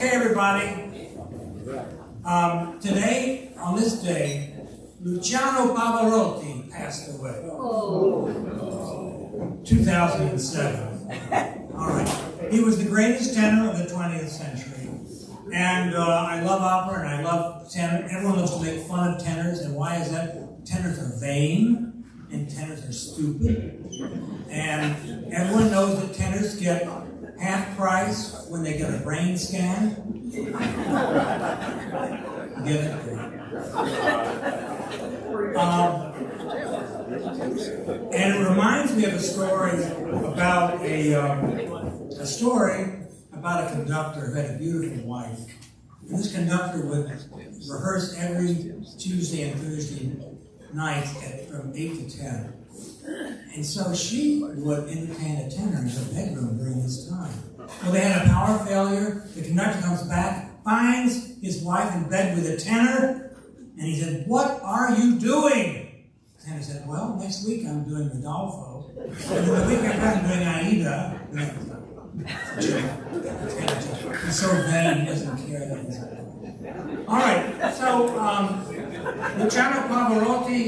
Hey everybody, today, on this day, Luciano Pavarotti passed away. 2007. Alright, he was the greatest tenor of the 20th century. And I love opera and I love tenor. Everyone loves to make fun of tenors, and why is that? Tenors are vain and tenors are stupid. And everyone knows that tenors get half price when they get a brain scan. Get it? And it reminds me of a story about a conductor who had a beautiful wife. And this conductor would rehearse every Tuesday and Thursday night from 8 to 10. And so she would entertain a tenor in her bedroom during this time. Well, they had a power failure. The conductor comes back, finds his wife in bed with a tenor, and he said, "What are you doing?" The tenor said, "Well, next week I'm doing Rodolfo, and then the week after I'm doing Aida." He's so vain, he doesn't care that he's all right, so Luciano Pavarotti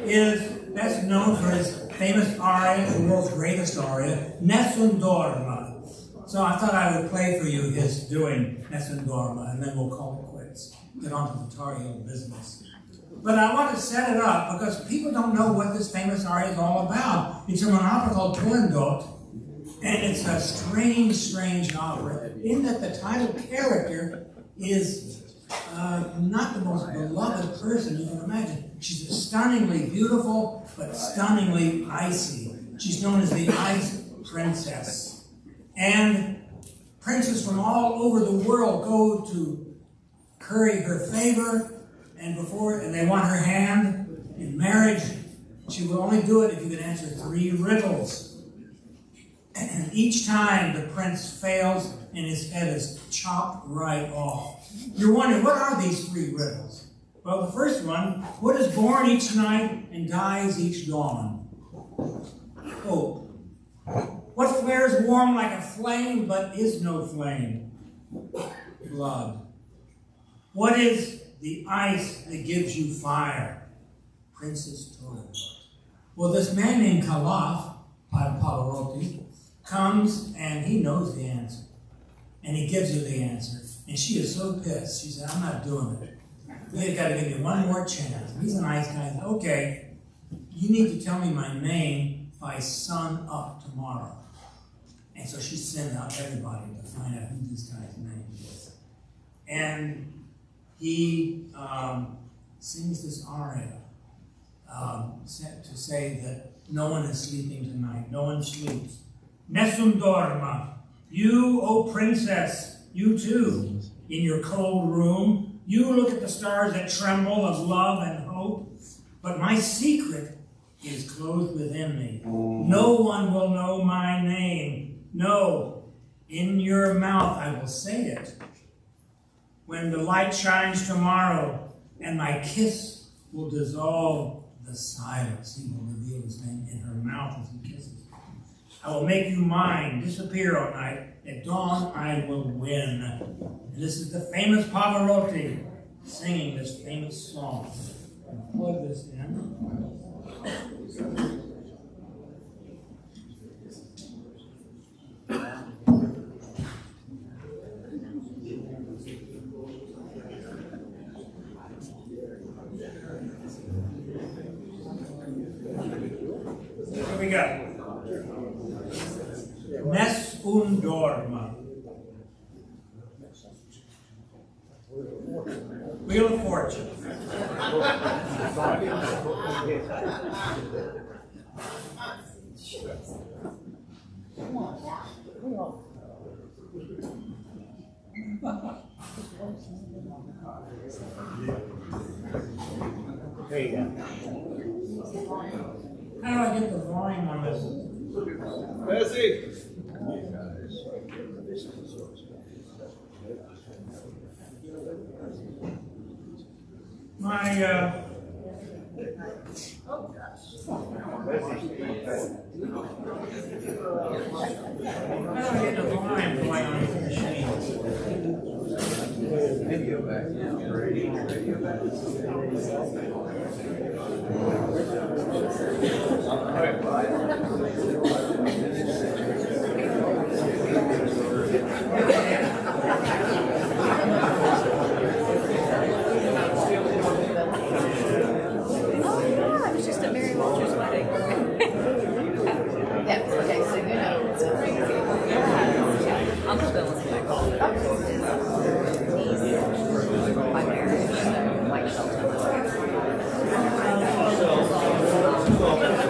is best known for his famous aria, the world's greatest aria, Nessun Dorma. So I thought I would play for you his doing Nessun Dorma, and then we'll call it quits. Get on to the Tar Heel business. But I want to set it up because people don't know what this famous aria is all about. It's from an opera called Turandot, and it's a strange, strange opera in that the title character is not the most beloved person you can imagine. She's stunningly beautiful, but stunningly icy. She's known as the Ice Princess. And princes from all over the world go to curry her favor, and they want her hand in marriage. She will only do it if you can answer 3 riddles. And each time the prince fails, and his head is chopped right off. You're wondering, what are these 3 riddles? Well, the first one, what is born each night and dies each dawn? Hope. What flares warm like a flame but is no flame? Blood. What is the ice that gives you fire? Princess Turandot. Well, this man named Calaf, Pavarotti, comes and he knows the answer. And he gives her the answer. And she is so pissed. She said, "I'm not doing it. You've got to give me one more chance." And he's a nice guy. He said, "Okay, you need to tell me my name by sun up tomorrow." And so she sent out everybody to find out who this guy's name is. And he sings this aria to say that no one is sleeping tonight. No one sleeps. Nessun dorma. You, O princess, you too, in your cold room, you look at the stars that tremble of love and hope. But my secret is clothed within me. No one will know my name. No, in your mouth I will say it. When the light shines tomorrow, and my kiss will dissolve the silence. He will reveal his name in her mouth as he kisses. I will make you mine, disappear all night. At dawn I will win. And this is the famous Pavarotti singing this famous song. I'll plug this in. Here we go. Nessun dorma. Wheel of Fortune. There you go. How do I get the volume on this? Bessie! My, How do I get the volume going on this machine?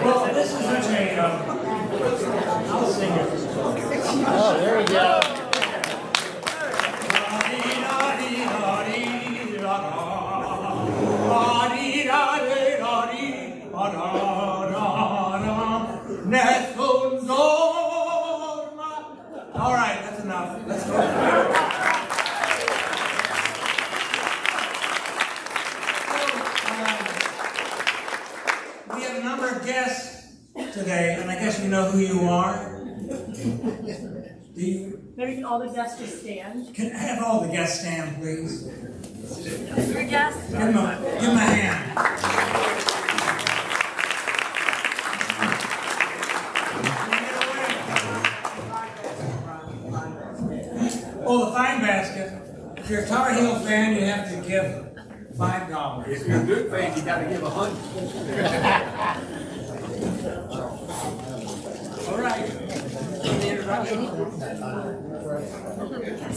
Well, this is such a, I'll sing it. Oh, there we go. All right, that's enough. Let's go. We have a number of guests today, and I guess you know who you are. Do you? Maybe all the guests just stand. Can I have all the guests stand, please? Your guests? Give them a hand. Oh, the fine basket. If you're a Tar Heel fan, you have to give $5. If you're a good fan, you got to give 100. All right. The introduction.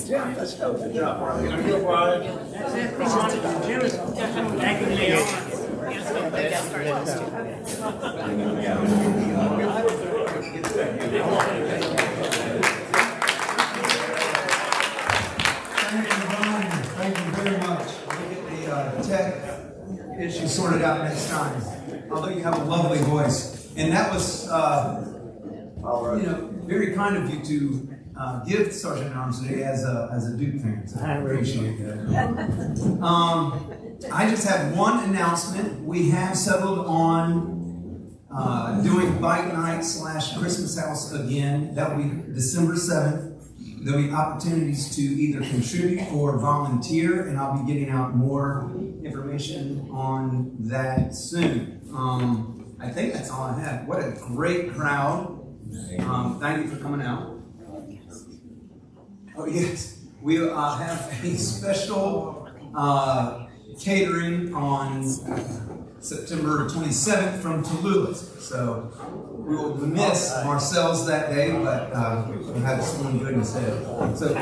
Yeah, let's go. Good job. That's it. Jim is taking me on. Thank you very much. We'll get the tech issue sorted out next time. Although you have a lovely voice, and that was, very kind of you to give Sergeant Arms today as a Duke fan. So I appreciate that. I just have one announcement. We have settled on doing Bike Night / Christmas House again. That will be December 7th. There'll be opportunities to either contribute or volunteer, and I'll be getting out more information on that soon. I think that's all I have. What a great crowd. Thank you for coming out. Oh, yes. We have a special catering on September 27th from Tallulah's. So we will miss Marcel's that day, but we'll have someone good instead. So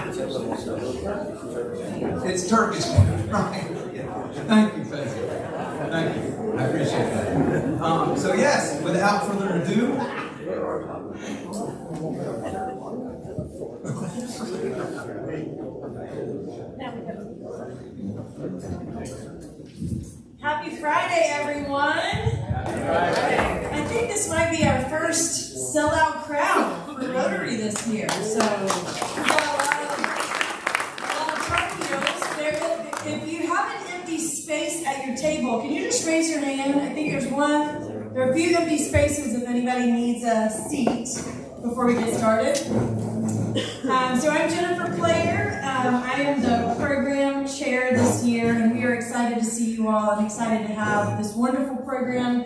it's Turkish food, right? Yeah. Thank you, Fezzi. Thank you. I appreciate that. So yes, without further ado. Happy Friday, everyone. I think this might be our first sellout crowd for Rotary this year. So we've got a lot of Tar-Heels. If you have an empty space at your table, can you just raise your hand? I think there's one. There are a few empty spaces if anybody needs a seat before we get started. So I'm Jennifer Player. I am the program chair this year, and we are excited to see you all and excited to have this wonderful program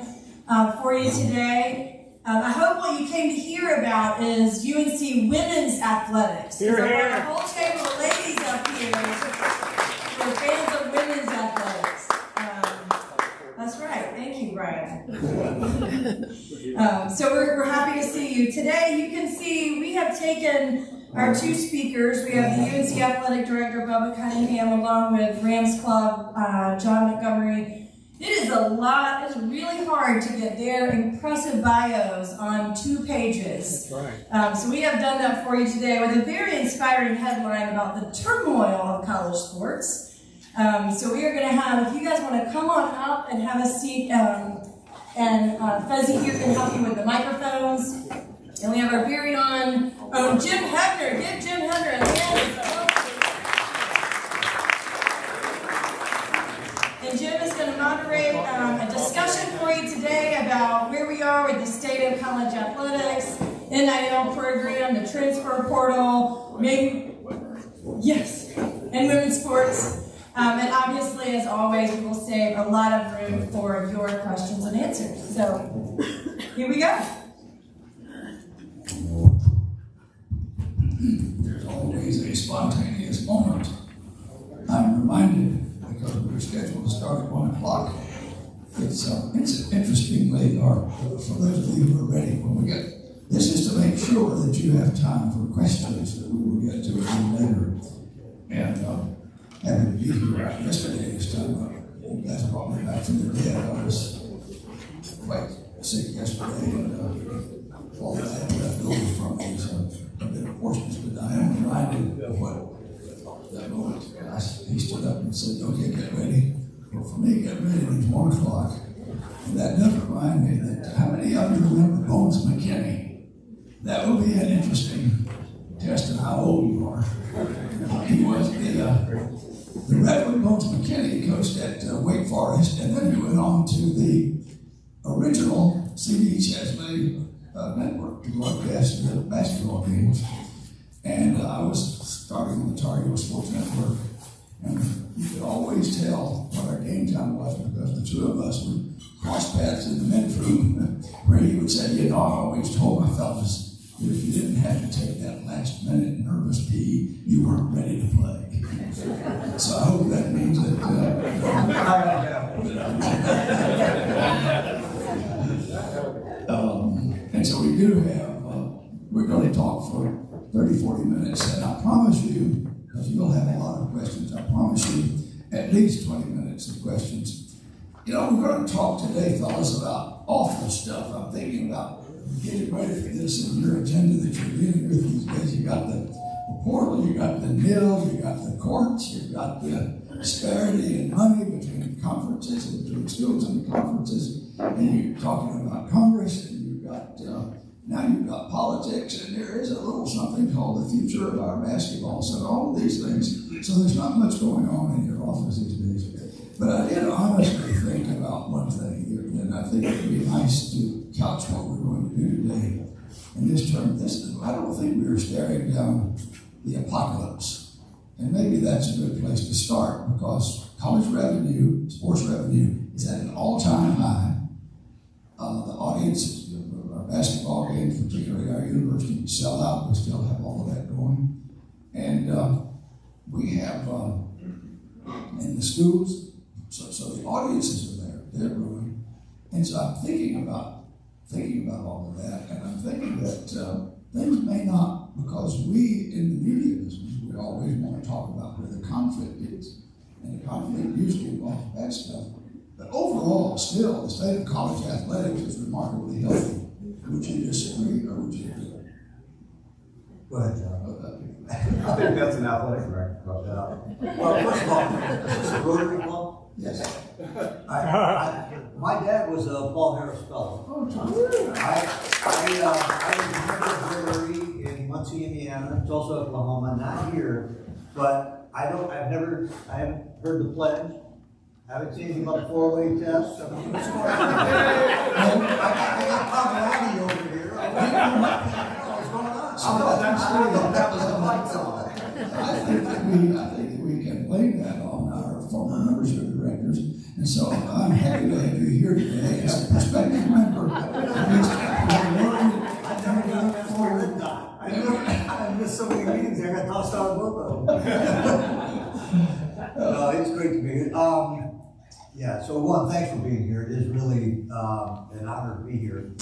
for you today. I hope what you came to hear about is UNC women's athletics. Here, I've here. got a whole table of ladies up here who are fans of women's athletics. That's right. Thank you, Brian. So we're happy to see you. Today, you can see we have taken our two speakers. We have the UNC Athletic Director, Bubba Cunningham, along with Rams Club, John Montgomery. It is a lot. It's really hard to get their impressive bios on 2 pages. That's right. So we have done that for you today with a very inspiring headline about the turmoil of college sports. So we are going to have, if you guys want to come on up and have a seat, and Fezzi here can help you with the microphones. And we have our very own Jim Hebner. Give Jim Hebner a hand. And Jim is going to moderate a discussion for you today about where we are with the state of college athletics, NIL program, the transfer portal, maybe, yes, and women's sports. And obviously, as always, we will save a lot of room for your questions and answers. So here we go. There's always a spontaneous moment. I'm reminded, because we were scheduled to start at 1 o'clock, it's interestingly, or for those of you who are ready when we get, this is to make sure that you have time for questions that we will get to a little later. And having to be here yesterday this time, you guys brought me back from the dead. I was quite sick yesterday, and all that I had left over from me, so a bit of hoarseness, but I am reminded of what that moment. He stood up and said, okay, get ready. Well, for me, get ready means 1 o'clock. And that does remind me that how many of you remember Bones McKinney? That will be an interesting test of how old you are. He was the Redwood Bones McKinney coached at Wake Forest, and then he went on to the original C.D. Chesley network to broadcast the basketball games. And I was starting on the Tar Heel Sports Network, and you could always tell what our game time was because the two of us would cross paths in the men's room, where he would say, you know, I always told my fellas that if you didn't have to take that last minute nervous pee, you weren't ready to play. So I hope that means that. And so we do have, we're going to talk for 30, 40 minutes, and I promise you, because you'll have a lot of questions, I promise you at least 20 minutes of questions. You know, we're going to talk today, fellas, about awful stuff. I'm thinking about getting ready for this and your agenda that you're dealing with these days. You got the portal, you got the nil, you got the courts, you got the disparity in money between conferences and between schools and conferences, and you're talking about Congress, and you've got now you've got politics, and there is a little something called the future of our basketball. So all of these things. So there's not much going on in your office these days. But I did honestly think about one thing here, and I think it would be nice to couch what we're going to do today in this term. I don't think we are staring down the apocalypse. And maybe that's a good place to start because college revenue, sports revenue, is at an all-time high. The audiences, our basketball games, particularly our university, sell out. We still have all of that going. And we have, in the schools, so the audiences are there, they're growing. And so I'm thinking about all of that, and I'm thinking that things may not, because we in the media business, we always want to talk about where the conflict is. And the conflict usually involves bad stuff. But overall, still, the state of college athletics is remarkably healthy. Would you disagree or would you agree? Go ahead, John. I think that's an athletic record. Well, first of all, is this a Rotary club? Yes. My dad was a Paul Harris fellow. Oh, John. I was a member of Rotary in Muncie, Indiana. It's also Oklahoma, not here. But I haven't heard the pledge. I haven't seen anything about the 4-way test. I got Tom Labby over here. What's going on? That was a fight song. I think that we can blame that on our former members of directors. And so I'm happy to have you here today as a prospective member. I missed so many meetings. I got tossed out of both of them. It's great to be here. Yeah, so one, thanks for being here. It is really an honor to be here.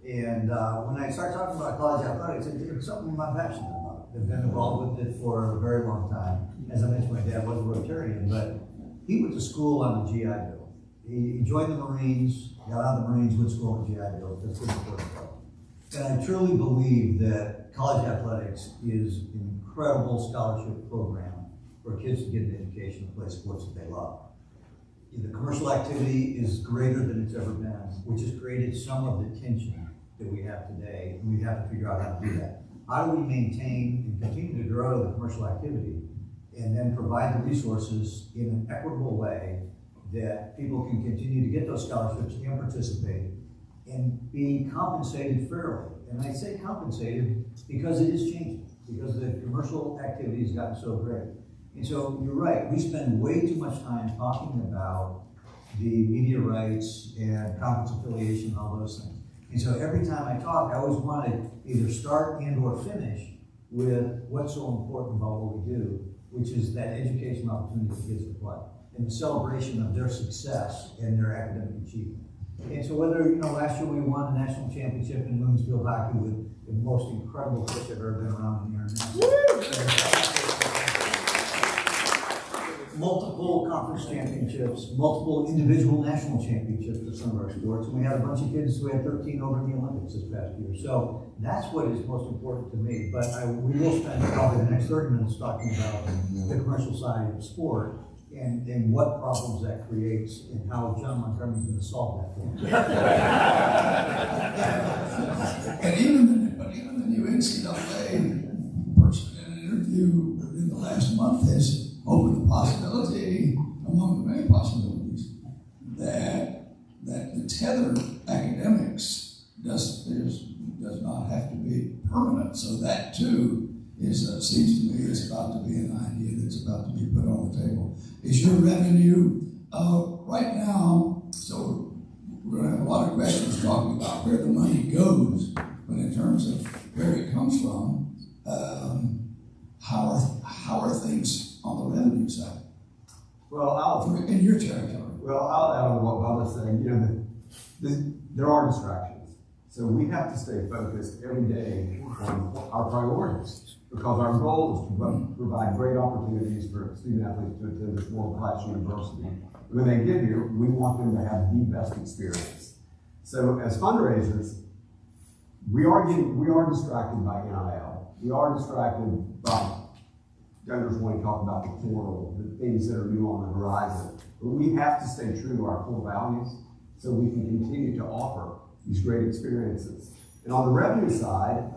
And when I start talking about college athletics, it's something I'm passionate about. I've been involved with it for a very long time. As I mentioned, my dad was a Rotarian, but he went to school on the GI Bill. He joined the Marines, got out of the Marines, went to school on the GI Bill. That's good for. And I truly believe that college athletics is an incredible scholarship program for kids to get an education and play sports that they love. The commercial activity is greater than it's ever been, which has created some of the tension that we have today, and we have to figure out how to do that. How do we maintain and continue to grow the commercial activity and then provide the resources in an equitable way that people can continue to get those scholarships and participate and be compensated fairly? And I say compensated because it is changing, because the commercial activity has gotten so great. And so you're right, we spend way too much time talking about the media rights and conference affiliation and all those things. And so every time I talk, I always want to either start and or finish with what's so important about what we do, which is that educational opportunity for kids to play and the celebration of their success and their academic achievement. And so whether, last year we won the national championship in women's field hockey with the most incredible pitch I've ever been around in the internet. Multiple conference championships, multiple individual national championships for some of our sports. And we had a bunch of kids who had 13 over in the Olympics this past year. So that's what is most important to me. But we will spend probably the next 30 minutes talking about the commercial side of sport and what problems that creates and how John Montgomery is going to solve that for us. And even the new NCAA person in an interview in the last month has opened the possibility, among the many possibilities, that the tethered academics does not have to be permanent. So that too seems to me is about to be an idea that's about to be put on the table. Is your revenue right now? So we're going to have a lot of questions talking about where the money goes, but in terms of where it comes from, how are things on the revenue side? Well, in your territory. Well, I'll add on what Bubba's saying. There are distractions. So we have to stay focused every day on our priorities because our goal is to provide great opportunities for student athletes to attend this world-class university. When they get here, we want them to have the best experience. So as fundraisers, we are distracted by NIL. We are distracted by donors want to talk about the portal, the things that are new on the horizon. But we have to stay true to our core values so we can continue to offer these great experiences. And on the revenue side,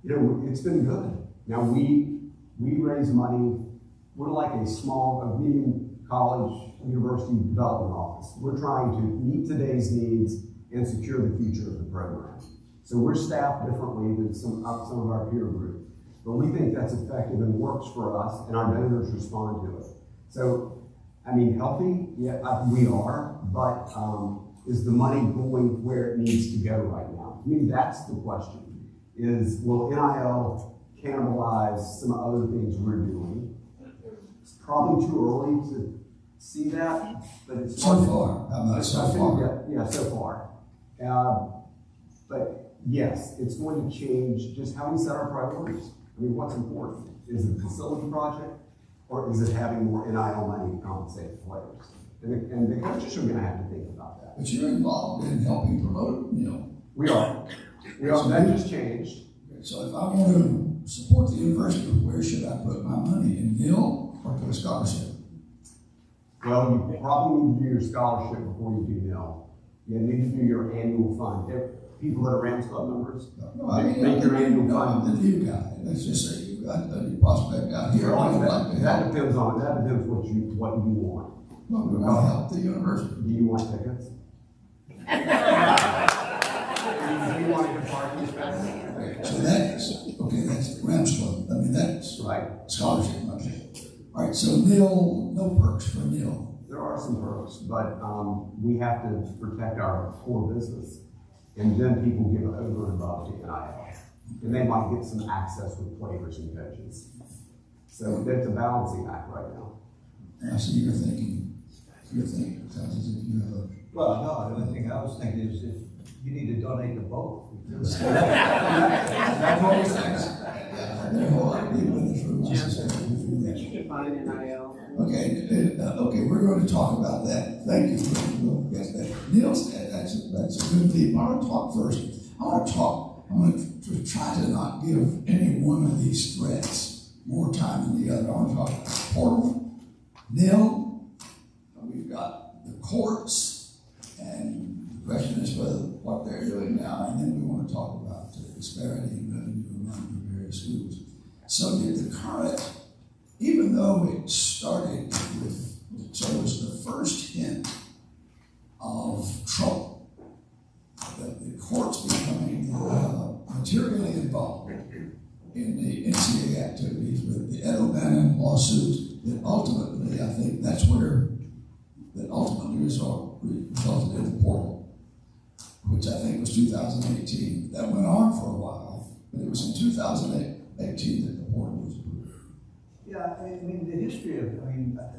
it's been good. Now we raise money. We're like a medium college university development office. We're trying to meet today's needs and secure the future of the program. So we're staffed differently than some of our peer group. But we think that's effective and works for us, and our donors respond to it. So, healthy, yeah, we are, but is the money going where it needs to go right now? To me, that's the question, will NIL cannibalize some other things we're doing? It's probably too early to see that, but it's so far. How about so far? Yeah, so far. But yes, it's going to change just how we set our priorities. What's important? Is it a facility project, or is it having more NIL money to compensate the players? And the coaches are going to have to think about that. But you're involved in helping promote We are. That just changed. So if I want to support the university, where should I put my money? In NIL or to a scholarship? Well, you probably need to do your scholarship before you do NIL. You need to do your annual fund. People that are Rams Club members, make your annual fund. The new guy. Let's just say you've got a new prospect out here. That depends what you want. Well, we're going to help the university. Do you want tickets? Do you want to depart this fast? So that's Rams Club. That's right. Scholarship money. All right, so NIL, no perks for NIL. There are some perks, but we have to protect our core business. And then people give over and above to NIL. And they might get some access with players and coaches. So that's a balancing act right now. And I see you're thinking, it sounds as if you have a... Well, no, the only thing I was thinking is if you need to donate to both. That's what we say. There are a whole lot of people in this room. Define NIL. Okay, we're going to talk about that. Thank you for that. Neil said that's a good theme. I want to talk first. I'm going to try to not give any one of these threats more time than the other. I want to talk about portal, NIL. We've got the courts, and the question is what they're doing now, and then we want to talk about the disparity in revenue among the various schools. So the current, even though it started it was the first hint of trouble, the courts becoming materially involved in the NCAA activities with the Ed O'Bannon lawsuit that ultimately, I think that's where, that ultimately resulted in the portal, which I think was 2018. That went on for a while, but it was in 2018 that the portal was approved. Yeah, I mean, the history of,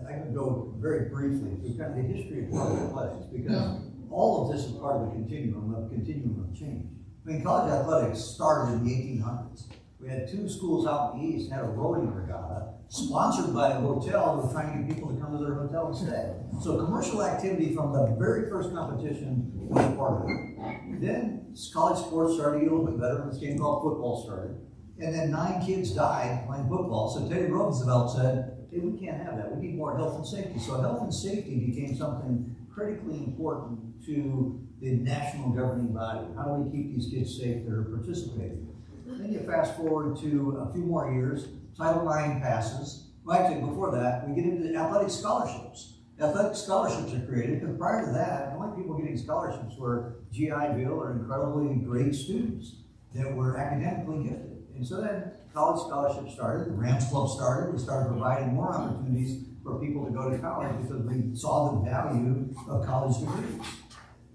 I can go very briefly through kind of the history of college athletics, because all of this is part of the continuum of change. I mean, college athletics started in the 1800s. We had two schools out in the east, had a rowing regatta, sponsored by a hotel who were trying to get people to come to their hotel and stay. So commercial activity from the very first competition was part of it. Then college sports started to get a little bit better, and this game called football started. And then 9 kids died playing football. So Teddy Roosevelt said, hey, we can't have that. We need more health and safety. So health and safety became something critically important to the national governing body. How do we keep these kids safe that are participating? Then you fast forward to a few more years, Title IX passes. Well, actually, before that, we get into athletic scholarships. Athletic scholarships are created, because prior to that, the only people getting scholarships were GI Bill or incredibly great students that were academically gifted. And so then college scholarships started, the Rams Club started, we started providing more opportunities for people to go to college because we saw the value of college degrees.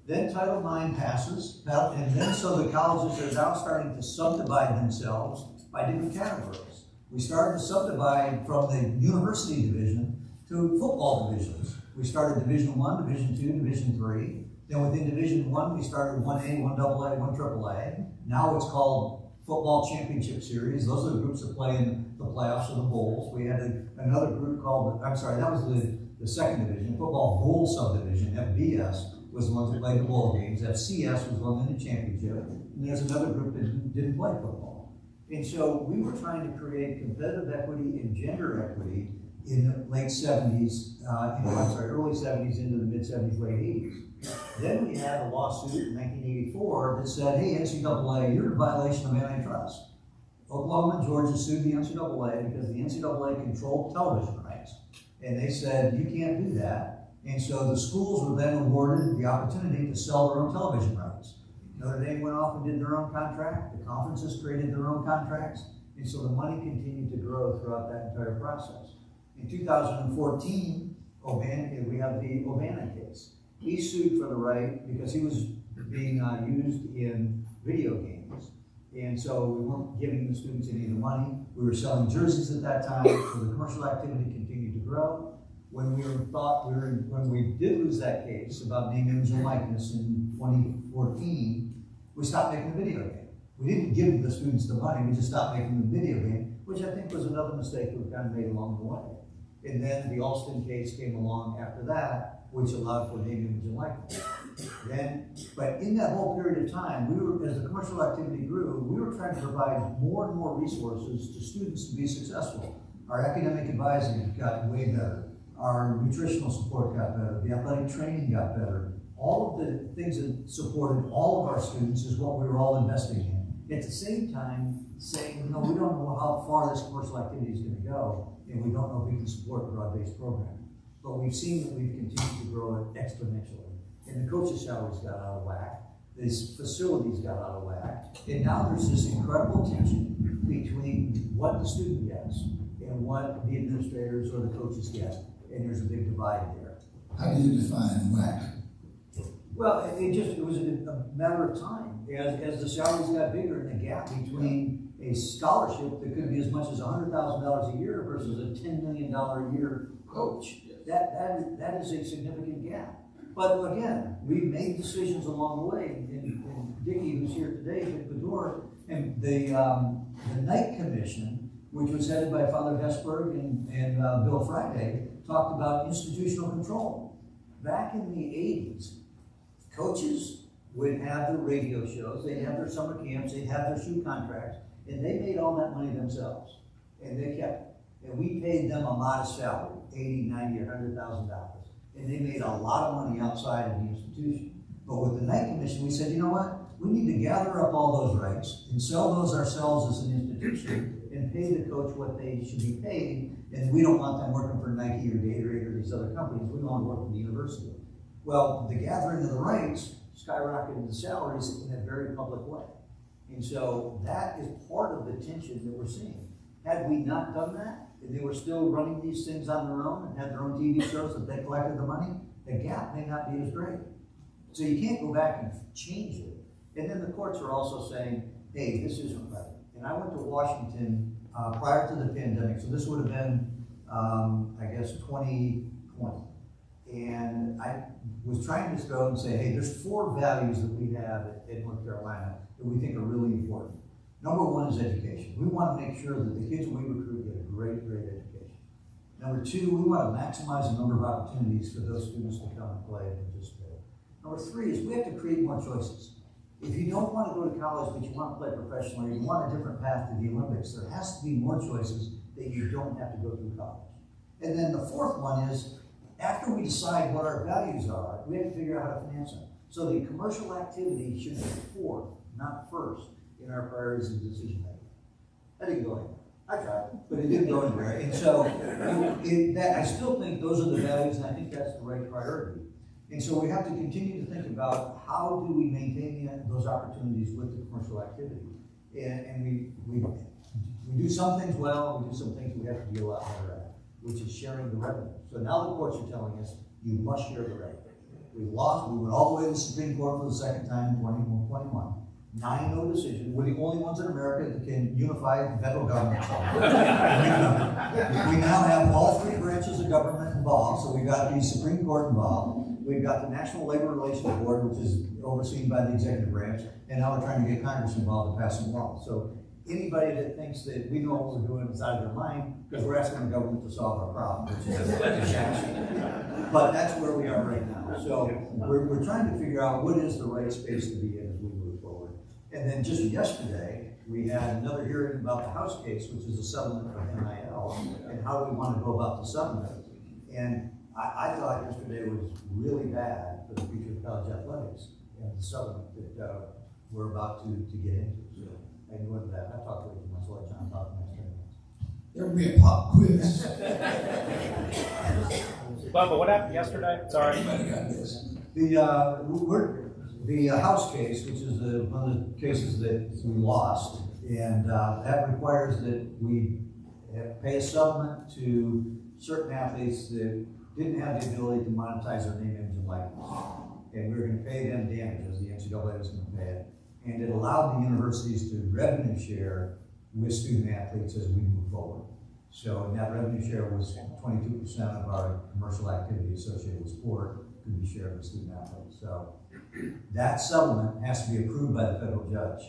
Then Title IX passes, and then so the colleges are now starting to subdivide themselves by different categories. We started to subdivide from the university division to football divisions. We started Division I, Division II, Division III. Then within Division I, we started 1A, 1AA, 1AAA. Now it's called Football Championship Series. Those are the groups that play in the playoffs or the bowls. We had another group called, that was the second division, Football Bowl Subdivision, FBS. Was the ones that played the bowl games. FCS was the one in the championship. And there's another group that didn't play football. And so we were trying to create competitive equity and gender equity in the late 70s, early 70s into the mid 70s, late 80s. Then we had a lawsuit in 1984 that said, hey, NCAA, you're in violation of antitrust. Oklahoma and Georgia sued the NCAA because the NCAA controlled television rights. And they said, you can't do that. And so the schools were then awarded the opportunity to sell their own television rights. Notre Dame went off and did their own contract. The conferences created their own contracts. And so the money continued to grow throughout that entire process. In 2014, we have the O'Bannon case. He sued for the right because he was being used in video games. And so we weren't giving the students any of the money. We were selling jerseys at that time, so the commercial activity continued to grow. When we did lose that case about name, image, and likeness in 2014, we stopped making the video game. We didn't give the students the money, we just stopped making the video game, which I think was another mistake that we kind of made along the way. And then the Alston case came along after that, which allowed for name, image, and likeness. But in that whole period of time, as the commercial activity grew, we were trying to provide more and more resources to students to be successful. Our academic advising got way better. Our nutritional support got better, the athletic training got better. All of the things that supported all of our students is what we were all investing in. At the same time, saying, we don't know how far this commercial activity is going to go, and we don't know if we can support a broad-based program. But we've seen that we've continued to grow it exponentially. And the coaches' salaries got out of whack, these facilities got out of whack, and now there's this incredible tension between what the student gets and what the administrators or the coaches get. And there's a big divide there. How do you define whack? Well, it was a matter of time. As the salaries got bigger and the gap between a scholarship that could be as much as $100,000 a year versus a $10 million a year coach, that is a significant gap. But again, we've made decisions along the way. And Dickie, who's here today, Dick Bedore, and the Knight Commission, which was headed by Father Hesburgh and Bill Friday, talked about institutional control. Back in the 80s, coaches would have their radio shows, they'd have their summer camps, they'd have their shoe contracts, and they made all that money themselves. And they kept it. And we paid them a modest salary, $80,000, $90,000, or $100,000. And they made a lot of money outside of the institution. But with the Knight Commission, we said, you know what? We need to gather up all those rights and sell those ourselves as an institution and pay the coach what they should be paid. And we don't want them working for Nike or Gatorade or these other companies. We want to work for the university. Well, the gathering of the rights skyrocketed the salaries in a very public way. And so that is part of the tension that we're seeing. Had we not done that, and they were still running these things on their own and had their own TV shows that they collected the money, the gap may not be as great. So you can't go back and change it. And then the courts are also saying, hey, this isn't right. And I went to Washington prior to the pandemic, so this would have been, I guess, 2020. And I was trying to go and say, hey, there's 4 values that we have in North Carolina that we think are really important. Number 1 is education. We want to make sure that the kids we recruit get a great, great education. Number 2, we want to maximize the number of opportunities for those students to come and play and participate. Number 3 is we have to create more choices. If you don't want to go to college, but you want to play professionally, or you want a different path to the Olympics, there has to be more choices that you don't have to go through college. And then the 4th one is, after we decide what our values are, we have to figure out how to finance them. So the commercial activity should be 4th, not 1st, in our priorities and decision making. I didn't go anywhere. I tried, but it didn't go anywhere. And so I still think those are the values, and I think that's the right priority. And so we have to continue to think about how do we maintain those opportunities with the commercial activity. And we do some things well, we do some things we have to be a lot better at, which is sharing the revenue. So now the courts are telling us you must share the revenue. We went all the way to the Supreme Court for the second time in 2021. 9-0 decision. We're the only ones in America that can unify the federal government. We now have all 3 branches of government involved, so we've got the Supreme Court involved. We've got the National Labor Relations Board, which is overseen by the executive branch, and now we're trying to get Congress involved to pass some law. So anybody that thinks that we know what we're doing is out of their mind, because we're asking the government to solve our problem, which is a but that's where we are right now. So we're trying to figure out what is the right space to be in as we move forward. And then just yesterday, we had another hearing about the House case, which is a settlement of NIL, and how do we want to go about the settlement. And I thought yesterday was really bad for the future of college athletics and the settlement that we're about to get into. So I can go into that. I talked way too much. I'll let John talk the next 10 minutes. There will be a pop quiz. Bubba, what happened yesterday? Sorry. Everybody got this. The House case, which is one of the cases that we lost, and that requires that we pay a settlement to certain athletes that didn't have the ability to monetize their name, image, and likeness. And we were going to pay them damages, the NCAA was going to pay it. And it allowed the universities to revenue share with student athletes as we move forward. So, and that revenue share was 22% of our commercial activity associated with sport could be shared with student athletes. So that settlement has to be approved by the federal judge.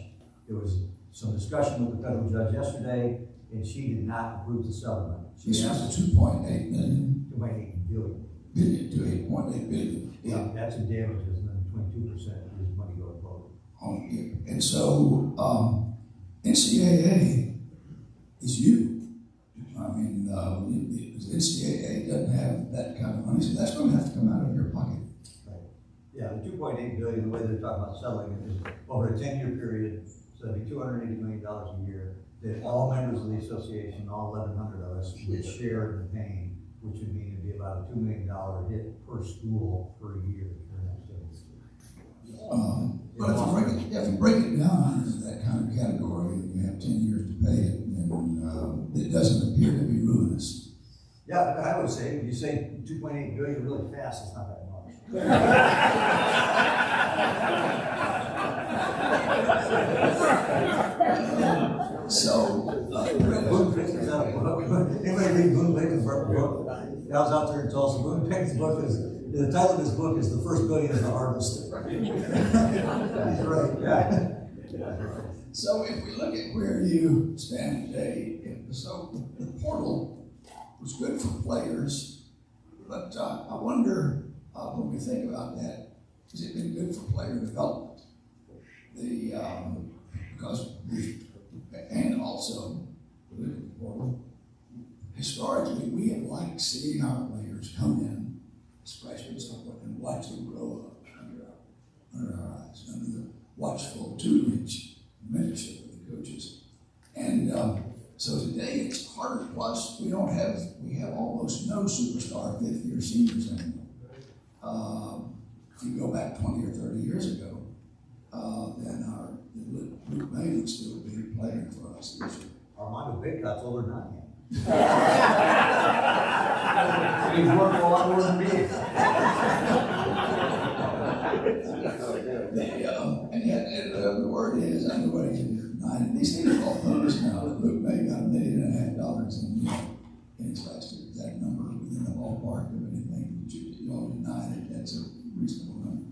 There was some discussion with the federal judge yesterday, and she did not approve the settlement. This was 2.8 million. 2.8 billion. Billion to 8.8 billion. Yeah, that's in damages, and then 22% is money going forward. And so NCAA is you. I mean, NCAA doesn't have that kind of money, so that's going to have to come out of your pocket. Right. Yeah, the 2.8 billion, the way they're talking about settling it is over a 10-year period, so that'd be $280 million a year, that all members of the association, all 1,100 of us, would share in the pain, which would mean it'd be about a $2 million hit per school per year for the next 10 years. But if you break it down into that kind of category, and you have 10 years to pay it, and it doesn't appear to be ruinous. Yeah, I would say, if you say 2.8 billion really fast, it's not that much. So, Boone Pickens out of book. Anybody read Boone Pickens' book? I was out there in Tulsa. Boone Pickens' book is, the title of his book is The First Billion is the Hardest. He's right, yeah. So if we look at where you stand today, so the portal was good for players, but I wonder when we think about that, has it been good for player development? Because and also with the portal, historically we have liked seeing our players come in as freshmen and watch them grow up under our eyes, under the watchful tutelage, mentorship of the coaches. And so today it's harder, plus we have almost no superstar 5th-year seniors anymore. If you go back 20 or 30 years ago, then Luke May would still be playing for us this year. Armando Bacot's older than I am. And he's worked a lot more than me. And yet, the word is, everybody can deny it. These things are all numbers now. Luke May got $1.5 million in his last year. Is that number within the ballpark of anything that you all deny it? That's a reasonable number.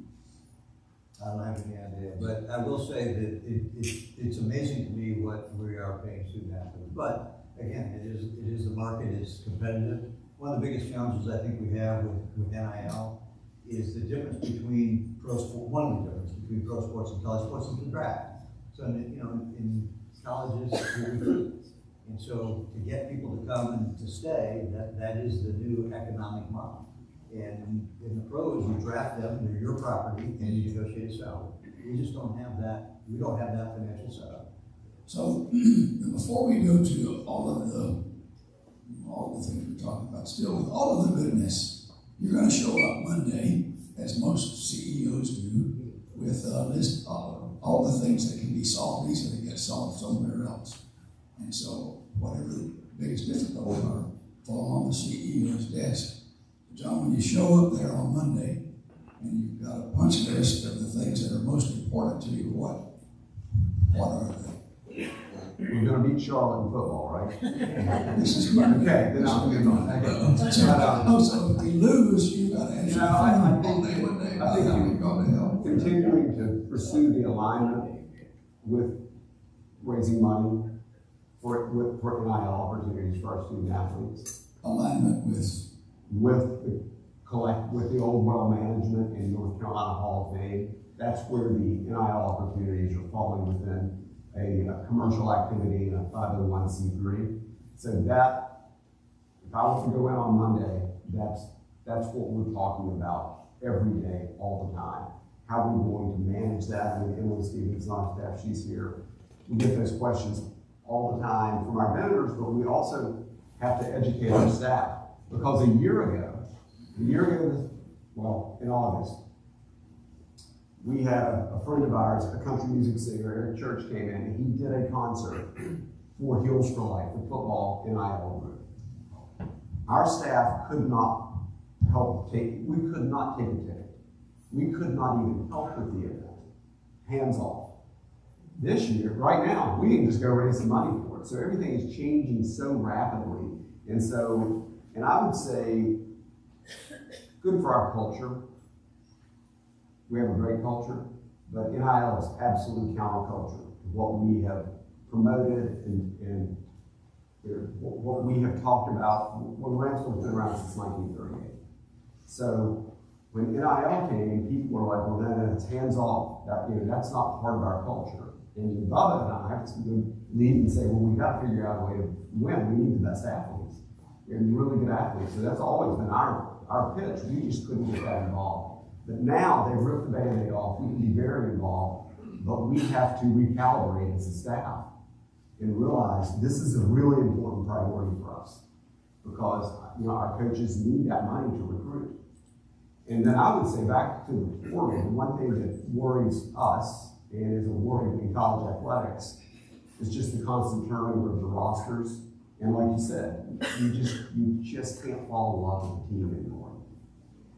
I don't have any idea, but I will say that it's amazing to me what we are paying student athletes. But again, it is the market is competitive. One of the biggest challenges I think we have with NIL is the difference between pro sport. One of the differences between pro sports and college sports is the draft. So in colleges we recruit, and so to get people to come and to stay, that is the new economic model. And in the pros, you draft them, they're your property, and you negotiate a salary. We just don't have that. We don't have that financial setup. So before we go to all the things we're talking about, still with all of the goodness, you're going to show up Monday, as most CEOs do, with a list of all the things that can be solved easily get solved somewhere else. And so whatever the biggest difficulties are fall on the CEO's desk. John, when you show up there on Monday and you've got a punch list of the things that are most important to you, what are they? We're going to beat Charlotte in football, right? This is good. Okay, then I'll be on. So if we lose, you've got to answer I think we're going to help. continuing to pursue the alignment with raising money for NIL opportunities for our student athletes. Alignment with the old well management in North Carolina Hall of Fame. That's where the NIL opportunities are falling within a commercial activity in a 501c3. So that, if I was to go in on Monday, that's what we're talking about every day, all the time. How are we going to manage that? I mean, Emily Stevens on our staff, she's here. We get those questions all the time from our donors, but we also have to educate our staff. Because a year ago, in August, we had a friend of ours, a country music singer, Eric Church, came in and he did a concert for Heels for Life, the football NIL group. Our staff could not take a ticket. We could not even help with the event. Hands off. This year, right now, we can just go raise some money for it. So everything is changing so rapidly. And I would say, good for our culture. We have a great culture, but NIL is absolute counterculture to what we have promoted and what we have talked about. Well, Ramsville's been around since 1938. So when NIL came, people were like, well, then it's hands off. That's not part of our culture. And Bubba and I have to lead and say, well, we've got to figure out a way to win. We need the best athletes. We're really good athletes. So that's always been our pitch. We just couldn't get that involved. But now they've ripped the Band-Aid off. We can be very involved, but we have to recalibrate as a staff and realize this is a really important priority for us because our coaches need that money to recruit. And then I would say back to the portal, the one thing that worries us and is a worry in college athletics is just the constant turnover of the rosters. And like you said, you just can't fall in love with the team anymore.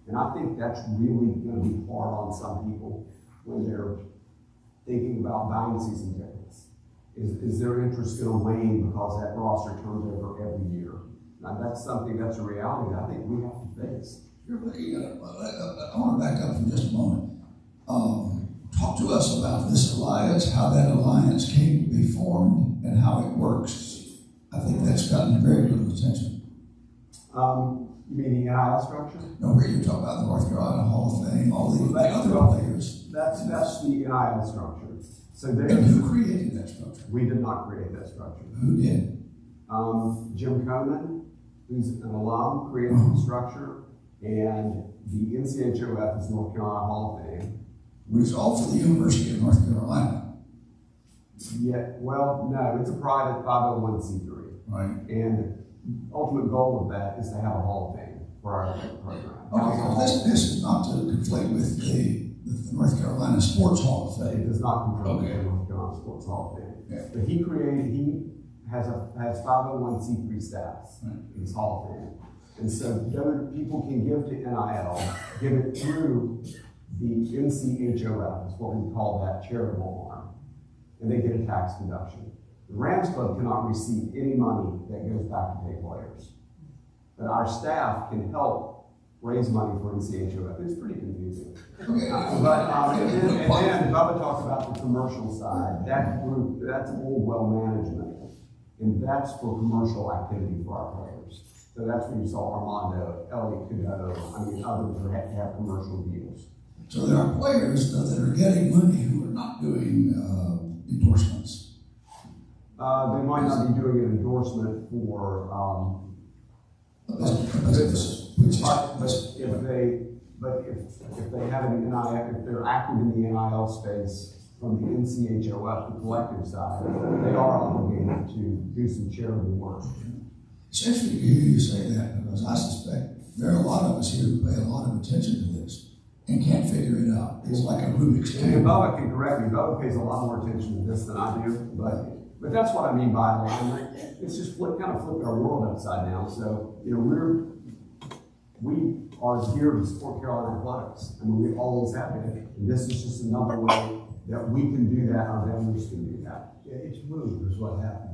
And I think that's really going to be hard on some people when they're thinking about buying season tickets. Is their interest going to wane because that roster turns over every year? Now that's a reality that I think we have to face. You're looking at, I want to back up for just a moment. Talk to us about this alliance, how that alliance came to be formed, and how it works. I think that's gotten very little attention. You mean the NIL structure? No, where you talk about the North Carolina Hall of Fame, all the other players. That's the NIL structure. So And who created that structure? We did not create that structure. Who did? Jim Coleman, who's an alum, created the structure, and the NCHOF is North Carolina Hall of Fame. Which is all for the University of North Carolina. Yeah, well, no, it's a private 501c3. Right. And the ultimate goal of that is to have a Hall of Fame for our program. Okay, well, this is not to conflict with the North Carolina Sports Hall of It Fame. does not conflict with Okay. the North Carolina Sports Hall of Fame. Yeah. But he has 501c3 status in his Hall of Fame. And so people can give to NIL, give it through the NCHOF, is what we call that charitable arm, and they get a tax deduction. The Rams Club cannot receive any money that goes back to pay players. But our staff can help raise money for NCHOF. It's pretty confusing. And then Bubba talked about the commercial side. That group, that's old well management. And that's for commercial activity for our players. So that's where you saw Armando, Elliot Cadeau, others who have commercial deals. So there are players that are getting money who are not doing endorsements. They might not be doing an endorsement for business. But if they have an NIL, if they're active in the NIL space from the NCHOF, the collective side, they are obligated to do some charitable work. It's interesting to hear you say that, because I suspect there are a lot of us here who pay a lot of attention to this and can't figure it out. It's like a Rubik's Cube. And Bubba can correct me. Bubba pays a lot more attention to this than I do, but that's what I mean by alignment. It's just kind of flipping our world upside down. So, we are here to support Carolina athletics. I mean, we always have been. And this is just another way that we can do that, our vendors can do that. Yeah, it's moved is what happened.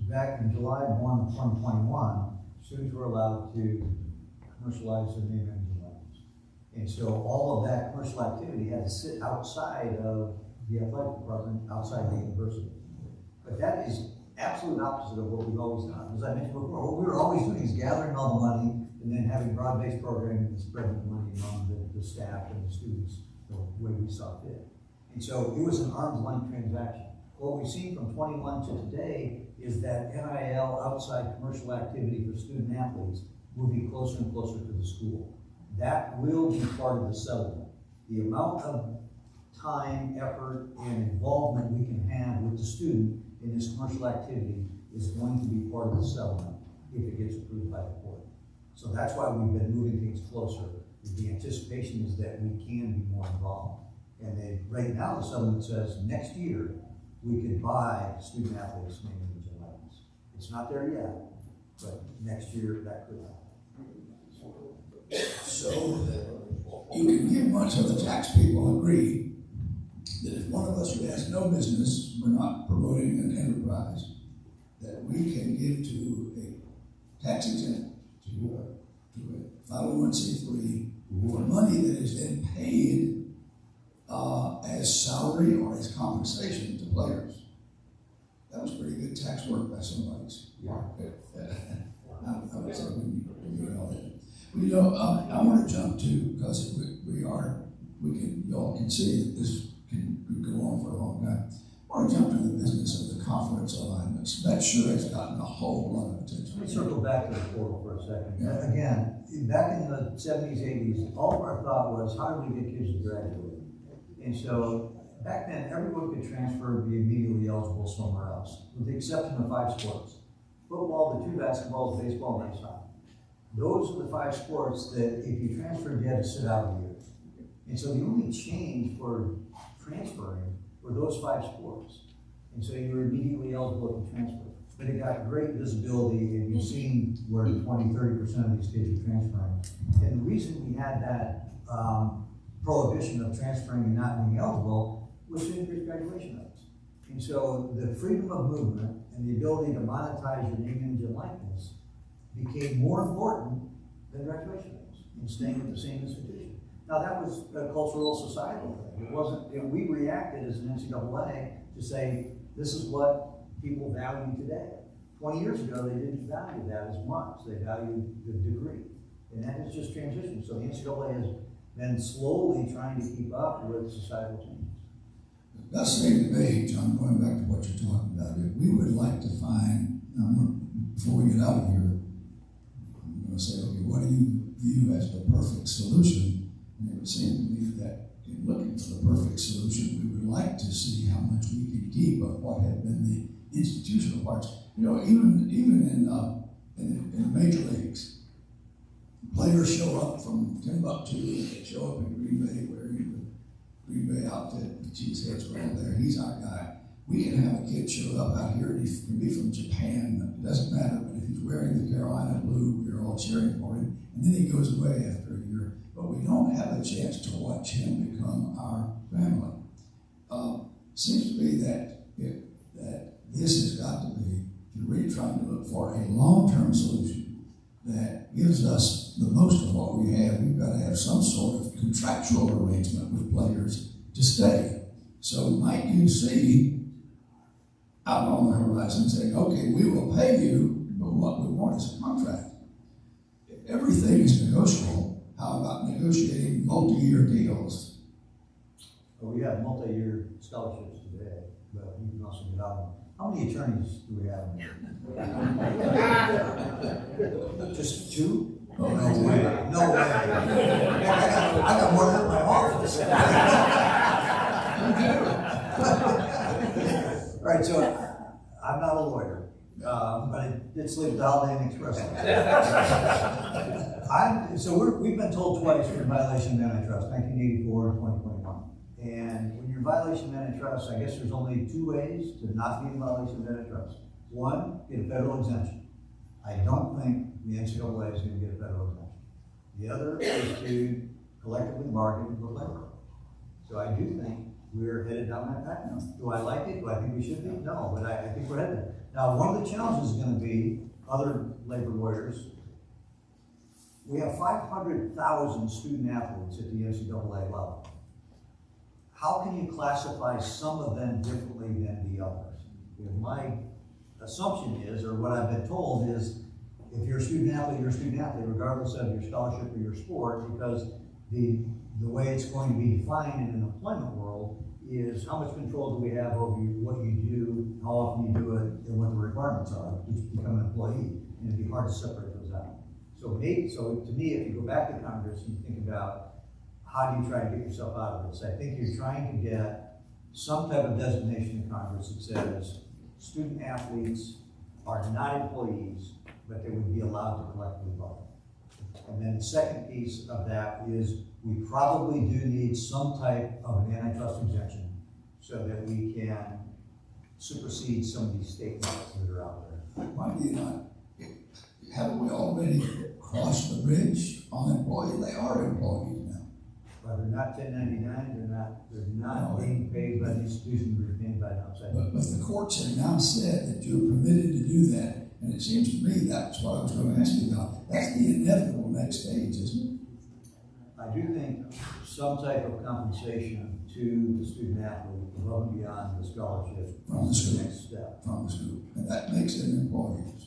Back in July 1, 2021, students were allowed to commercialize their name, image, and likeness. And so all of that commercial activity had to sit outside of the athletic department, outside the university. But that is absolute opposite of what we've always done. As I mentioned before, what we were always doing is gathering all the money and then having broad-based programming and spreading the money among the staff and the students the way we saw fit. And so it was an arm's length transaction. What we've seen from 21 to today is that NIL outside commercial activity for student athletes will be closer and closer to the school. That will be part of the settlement. The amount of time, effort, and involvement we can have with the student in this commercial activity is going to be part of the settlement if it gets approved by the court. So that's why we've been moving things closer. The anticipation is that we can be more involved. And right now the settlement says next year we could buy student athletes' name, image, and likeness. It's not there yet, but next year that could happen. So you can give much of the tax people agree that if one of us who has no business, we're not promoting an enterprise, that we can give to a tax exempt, to a 501c3 for money that is then paid as salary or as compensation to players. That was pretty good tax work by somebody's. Yeah. I would say we do all that. Well, I want to jump to, because y'all can see that this can go on for a long time. I want to jump to the business of the conference alignments. That sure has gotten a whole lot of attention. Let me circle back to the portal for a second. Yeah. Again, back in the 70s, 80s, all of our thought was, how do we get kids to graduate? And so back then, everyone could transfer and be immediately eligible somewhere else, with the exception of 5 sports. Football, the 2 basketballs, baseball, and ice hockey. Those are the 5 sports that if you transferred, you had to sit out a year. And so the only change for transferring were those 5 sports. And so you were immediately eligible to transfer. But it got great visibility, and you've seen where 20, 30% of these kids are transferring. And the reason we had that prohibition of transferring and not being eligible was to increase graduation rates. And so the freedom of movement and the ability to monetize your name, image, and likeness became more important than graduation rates and staying with the same institution. Now that was a cultural, societal thing. It wasn't, we reacted as an NCAA to say, this is what people value today. 20 years ago, they didn't value that as much. They valued the degree. And that has just transitioned. So the NCAA has been slowly trying to keep up with societal changes. That same debate, John, going back to what you're talking about, if we would like to find, before we get out of here, I'm going to say, okay, what do you view as the perfect solution? And it would seem to me that in looking for the perfect solution, we would like to see how much we can keep of what had been the institutional parts. Even in the major leagues, players show up from Timbuktu, they show up in Green Bay wearing the Green Bay outfit, the Cheeseheads were all there, he's our guy. We can have a kid show up out here, and he can be from Japan, it doesn't matter, but if he's wearing the Carolina blue, we're all cheering for him, and then he goes away after a year, but we don't have a chance to watch him become our family. Seems to be that this has got to be, if you're really trying to look for a long-term solution that gives us the most of what we have, we've got to have some sort of contractual arrangement with players to stay. So might you see out on the horizon saying, okay, we will pay you, but what we want is a contract. If everything is negotiable, how about negotiating multi-year deals? Well, we have multi-year scholarships today, but you can also get out. How many attorneys do we have? Just two? Oh, No way. No way. I got more than my office. All right, so I'm not a lawyer, but I did sleep at the Holiday Inn Express. We've been told twice we're in violation of antitrust, 1984 and 2021. And when you're in violation of antitrust, I guess there's only two ways to not be in violation of antitrust. One, get a federal exemption. I don't think the NCAA is going to get a federal exemption. The other is to collectively bargain for labor. So I do think we're headed down that path now. Do I like it? Do I think we should be? No, but I think we're headed. Now, one of the challenges is going to be other labor lawyers. We have 500,000 student athletes at the NCAA level. How can you classify some of them differently than the others? My assumption is, or what I've been told is, if you're a student athlete, you're a student athlete, regardless of your scholarship or your sport, because the way it's going to be defined in an employment world is how much control do we have over what you do, how often you do it, and what the requirements are to become an employee. And it'd be hard to separate those out. So to me, if you go back to Congress and think about how do you try to get yourself out of this, I think you're trying to get some type of designation in Congress that says student athletes are not employees, but they would be allowed to collectively bargain. And then the second piece of that is we probably do need some type of an antitrust exemption so that we can supersede some of these state laws that are out there. Why do you not? Haven't we already crossed the bridge on employees? They are employees now. But they're not 1099, they're not being paid by the institution, they're paid by an outside. But the courts have now said that you're permitted to do that. And it seems to me that's what I was going to ask you about. That's the inevitable next stage, isn't it? I do think some type of compensation to the student athlete above and beyond the scholarship From the is school. the next step. From the school. And that makes them employees.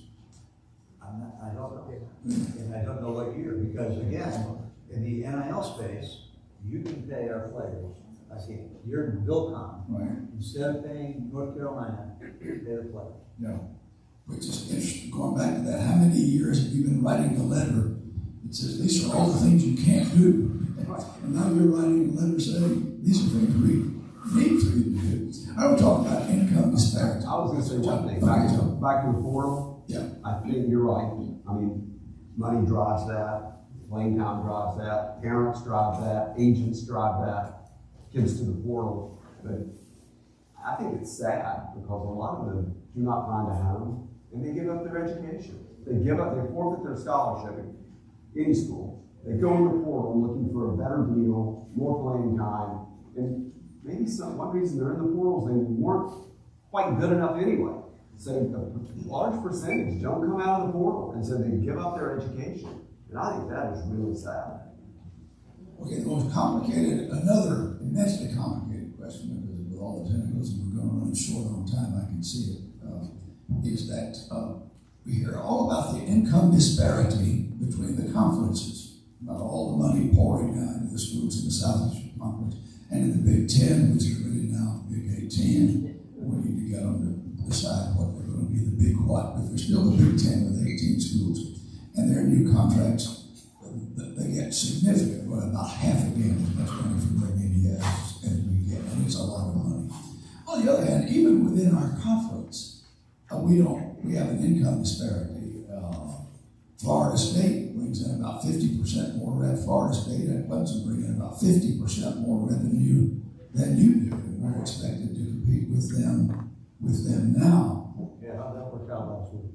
I don't know. And I don't know what year, because again, in the NIL space, you can pay our players. I see, you're in Vilcon. Right. Instead of paying North Carolina, pay the players. Yeah. Which is interesting. Going back to that, how many years have you been writing a letter that says these are all the things you can't do? And now you're writing a letter saying these are things we need for you to do. I would talk about income disparity. I was going to say one thing, back to the portal. Yeah. I think you're right. I mean, money drives that, playing time drives that, parents drive that, agents drive that, kids to the portal. But I think it's sad because a lot of them do not find a home and they give up their education. They forfeit their scholarship at any school. They go in the portal looking for a better deal, more playing time, and maybe one reason they're in the portal is they weren't quite good enough anyway. So a large percentage don't come out of the portal, and so they give up their education. And I think that is really sad. Okay, the most complicated, another immensely complicated question, because with all the tentacles and we're going to run short on time, I can see it, is that we hear all about the income disparity between the conferences, about all the money pouring down into the schools in the Southeastern Conference and in the Big Ten, which is really now the Big 18. We need to get them to decide what they're going to be the Big what, but they're still the Big 10 with 18 schools. And their new contracts, they get significant, about half again as much money from their media as we get, and it's a lot of money. On the other hand, even within our conference, we have an income disparity. Florida State brings in about 50% more revenue. Florida State and Clemson bring in about 50% more revenue than you do. And we're expected to compete with them with them now. Yeah, how'd that work out last week?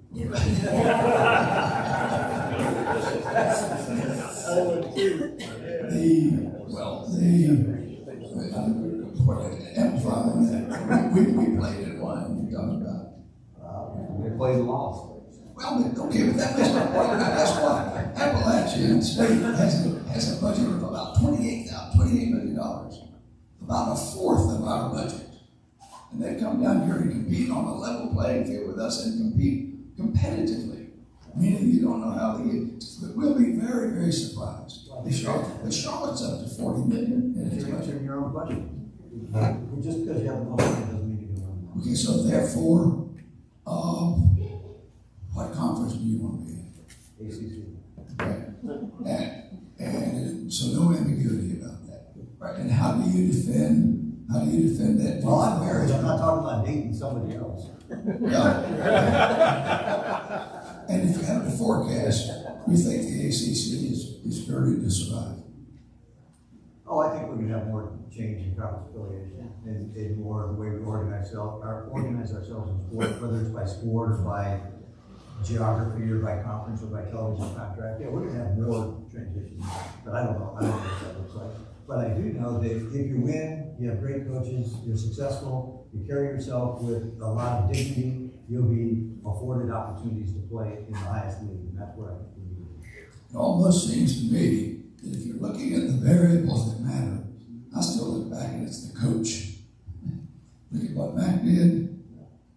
Amplify on that. We played at one, we talked about. They played and lost. Well, okay, but that makes my point. That's why Appalachian State has a budget of about $28 million, about a fourth of our budget. And they come down here and compete on a level playing field with us and compete competitively. Meaning you don't know how they get, but we'll be very, very surprised. The Charlotte's up to $40 million in its budget. You're in your own budget. Just because you have the money doesn't mean you can run. Okay, so therefore, what conference do you want to be in? ACC. Right. And so no ambiguity about that. Right. And how do you defend that? Well, I'm married. I'm not talking about dating somebody else. Yeah. And if you have to forecast, you think the ACC is girded to survive? Oh, I think we can have more change in conference affiliation and more of the way we organize ourselves in sport, whether it's by sport or by geography or by conference or by television contract. Yeah, we're gonna have more transitions, but I don't know what that looks like. But I do know that if you win, you have great coaches, you're successful, you carry yourself with a lot of dignity, you'll be afforded opportunities to play in the highest league, and that's where I think we need to be. It almost seems to me that if you're looking at the variables that matter, I still look back and it's the coach. Look at what Mac did,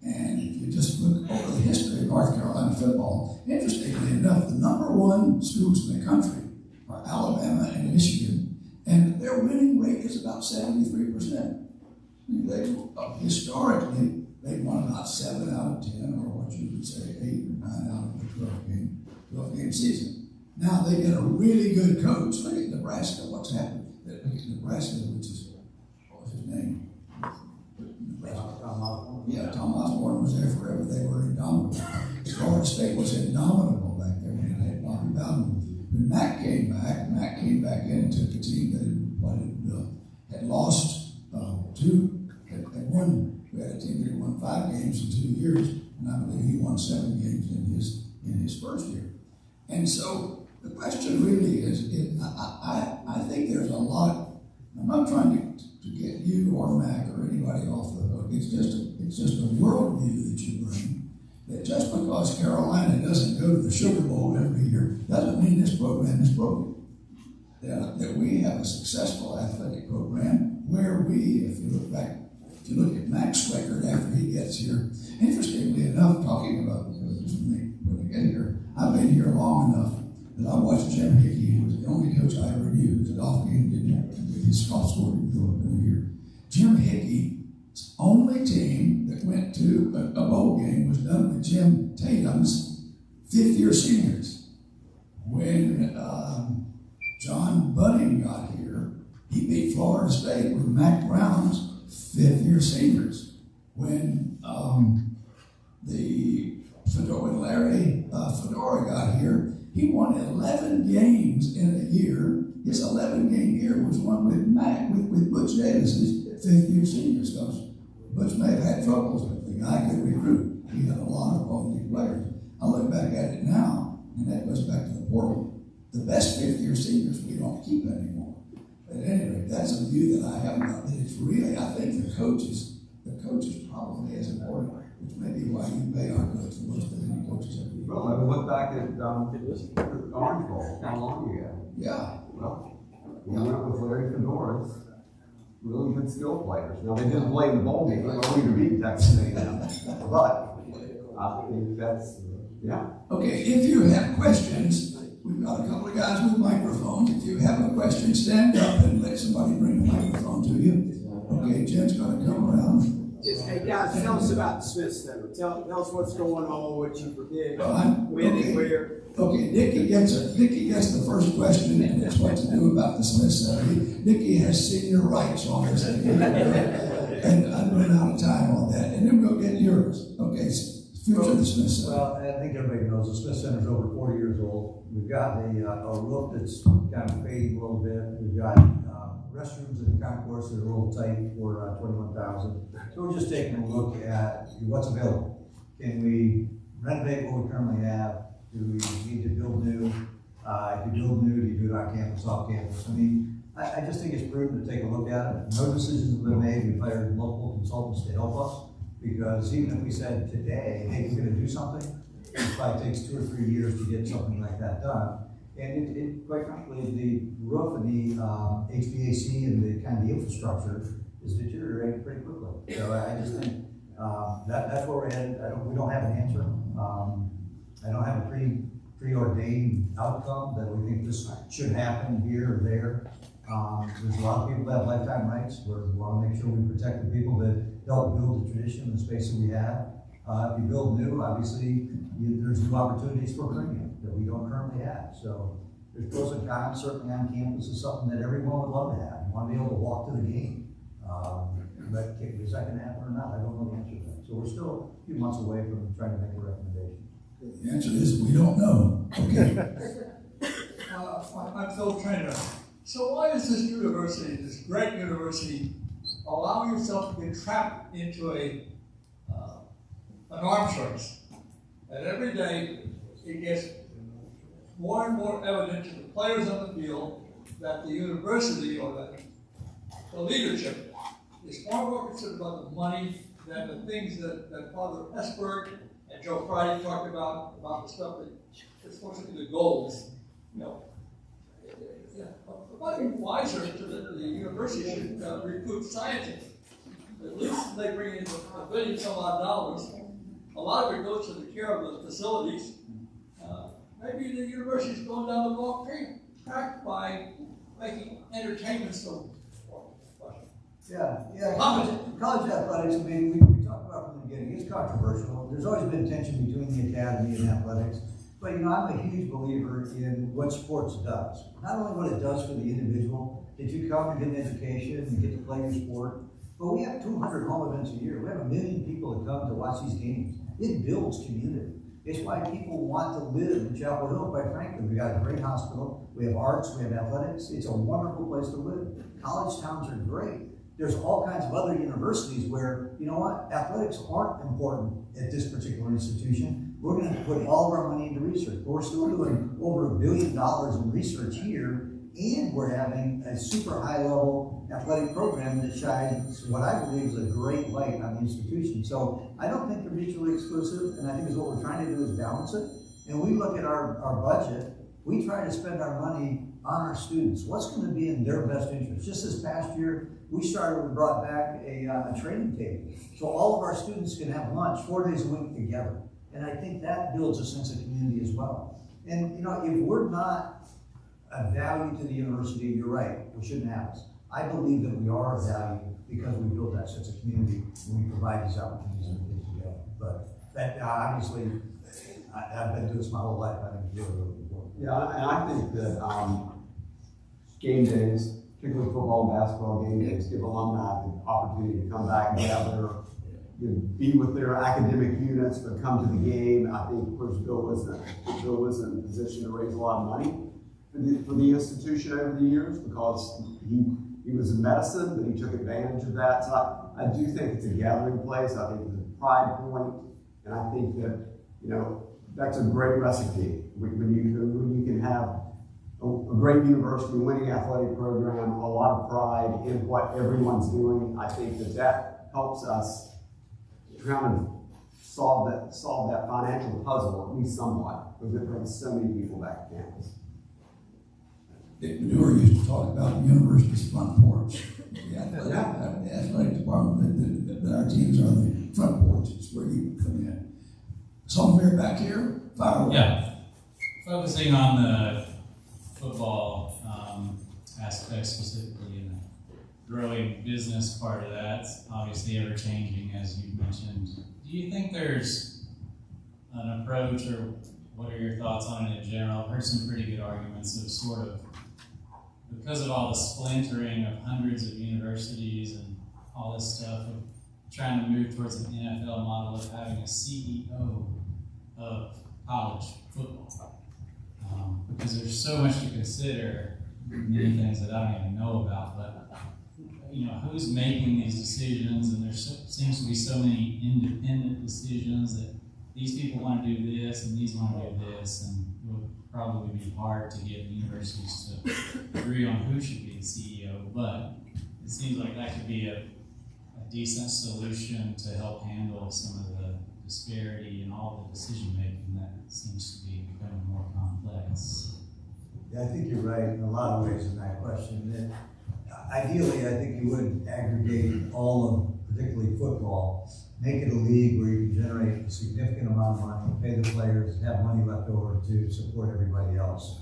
and if you just look over the history of North Carolina football, interestingly enough, the number one schools in the country are Alabama and Michigan, and their winning rate is about 73%. Historically, they won about 7 out of 10, or what you would say 8 or 9 out of the 12 game season. Now they get a really good coach. Look at Nebraska. What's happened? Look at Nebraska, which is, what was his name? Yeah, Tom Osborne was there forever. They were indomitable. Florida State was indomitable back there when they had Bobby Bowden. When Mac came back in and took a team that had lost had won. We had a team that had won 5 games in 2 years, and I believe he won 7 games in his first year. And so the question really is, I think there's a lot. I'm not trying to get you or Mac or anybody off the hook. It's just a worldview that you bring. That just because Carolina doesn't go to the Sugar Bowl every year doesn't mean this program is broken. That we have a successful athletic program where if you look at Mac's record after he gets here, interestingly enough, talking about when I get here, I've been here long enough that I watched Jim Hickey, who was the only coach I ever knew, who was a golf game, his golf score didn't go up in a year. Jim Hickey's only team that went to a bowl game was done with Jim Tatum's 5th-year seniors. When John Bunning got here, he beat Florida State with Mac Brown's 5th-year seniors. When when Larry Fedora got here, he won 11 games in a year. His 11-game year was won with Mac, with Butch Davis's 5th-year seniors, because Butch may have had troubles, but the guy could recruit. He had a lot of quality players. I look back at it now, and that goes back to the portal. The best 5th-year seniors we don't keep anymore. But at any rate, that's a view that I have about it. It's really, I think the coach is probably as important, which may be why you pay our coach the most of any coaches ever do. Well, I mean, look back at Orange Bowl, how long ago? Yeah. Well, we went with Larry Fedora's really good skill players. Now, they didn't play in the bowl game, only to beat Texas A&M. But I think that's, yeah. Okay, if you have questions, we've got a couple of guys with microphones. If you have a question, stand up and let somebody bring the microphone to you. Okay, Jen's going to come around. Hey guys, tell us about the Smith Center. Tell us what's going on, what you predict, when, where. Okay, Dickie gets the first question, and it's what to do about the Smith Center. Dickie has senior rights on this thing, and I've run out of time on that. And then we'll get yours. Okay, future of the Smith Center. Well, I think everybody knows the Smith Center is over 40 years old. We've got a roof that's kind of fading a little bit. We've got restrooms in the concourse that are a little tight for 21,000 $400,000. So we're just taking a look at what's available. Can we renovate what we currently have? Do we need to build new? If you build new, do you do it on campus, off campus? I mean, I just think it's prudent to take a look at it. No decisions have been made. We've hired multiple consultants to help us, because even if we said today, hey, we're going to do something, it probably takes 2 or 3 years to get something like that done. And it quite frankly, the roof and the HVAC and the kind of the infrastructure is deteriorating pretty quickly. So I just think that's where we're headed. We don't have an answer. I don't have a preordained outcome that we think this should happen here or there. There's a lot of people that have lifetime rights. We want to make sure we protect the people that help build the tradition, the space that we have. If you build new, obviously, there's new opportunities for Cunningham that we don't currently have. So there's pros and cons. Certainly on campus is something that everyone would love to have. You want to be able to walk to the game. But is that going to happen or not? I don't know the answer to that. So we're still a few months away from trying to make a recommendation. The answer is we don't know. Okay. I'm Phil Trainer. So why is this university, this great university, allowing yourself to get trapped into an arms race? And every day it gets more and more evident to the players on the field that the university or the leadership is far more concerned about the money than the things that Father Esberg and Joe Friday talked about the stuff that is supposed to be the goals. You know, it might be wiser to the university should recruit scientists. At least they bring in $1 billion some odd dollars. A lot of it goes to the care of the facilities. Maybe the university is going down the wrong track by making entertainment so. Yeah. College athletics, I mean, we talked about from the beginning, it's controversial. There's always been tension between the academy and athletics. But, I'm a huge believer in what sports does. Not only what it does for the individual, that you come and get an education and get to play your sport, but we have 200 home events a year. We have 1 million people that come to watch these games. It builds community. It's why people want to live in Chapel Hill, quite frankly. We got a great hospital, we have arts, we have athletics. It's a wonderful place to live. College towns are great. There's all kinds of other universities where, you know what, athletics aren't important at this particular institution. We're going to put all of our money into research. But we're still doing over $1 billion in research here, and we're having a super high-level athletic program that shines what I believe is a great light on the institution. So I don't think they're mutually exclusive, and I think is what we're trying to do is balance it. And we look at our budget, we try to spend our money on our students. What's going to be in their best interest? Just this past year, we brought back a training table. So all of our students can have lunch 4 days a week together. And I think that builds a sense of community as well. And if we're not a value to the university, you're right, we shouldn't have us. I believe that we are a value because we build that sense of community and we provide these opportunities and things together. But that obviously, I've been doing this my whole life. I think it's really, really important. Yeah, and I think that game days, particularly football and basketball game days, give alumni the opportunity to come back and gather, be with their academic units, but come to the game. I think, of course, Bill was in a position to raise a lot of money for the institution over the years because he was in medicine, but he took advantage of that. So I do think it's a gathering place. I think it's a pride point, and I think that that's a great recipe when you can have a great university, winning athletic program, a lot of pride in what everyone's doing. I think that helps us kind of solve that financial puzzle at least somewhat, because it brings so many people back to campus. Dick Manure used to talk about the university's front porch. The athletic department, that our teams are the front porch. It's where you come in. Somewhere back here, fire away. Yeah, focusing on the football aspect specifically and the growing business part of that, obviously ever changing as you mentioned. Do you think there's an approach, or what are your thoughts on it in general? I've heard some pretty good arguments of sort of, because of all the splintering of hundreds of universities and all this stuff, of trying to move towards an NFL model of having a CEO of college football. Because there's so much to consider, many things that I don't even know about, but who's making these decisions, and there seems to be so many independent decisions that these people want to do this and these want to do this, and it would probably be hard to get universities to agree on who should be the CEO, but it seems like that could be a decent solution to help handle some of the disparity in all the decision making that seems to be becoming more complex. Yeah, I think you're right in a lot of ways in that question. And ideally, I think you would aggregate all of, particularly football, make it a league where you can generate a significant amount of money, pay the players, have money left over to support everybody else.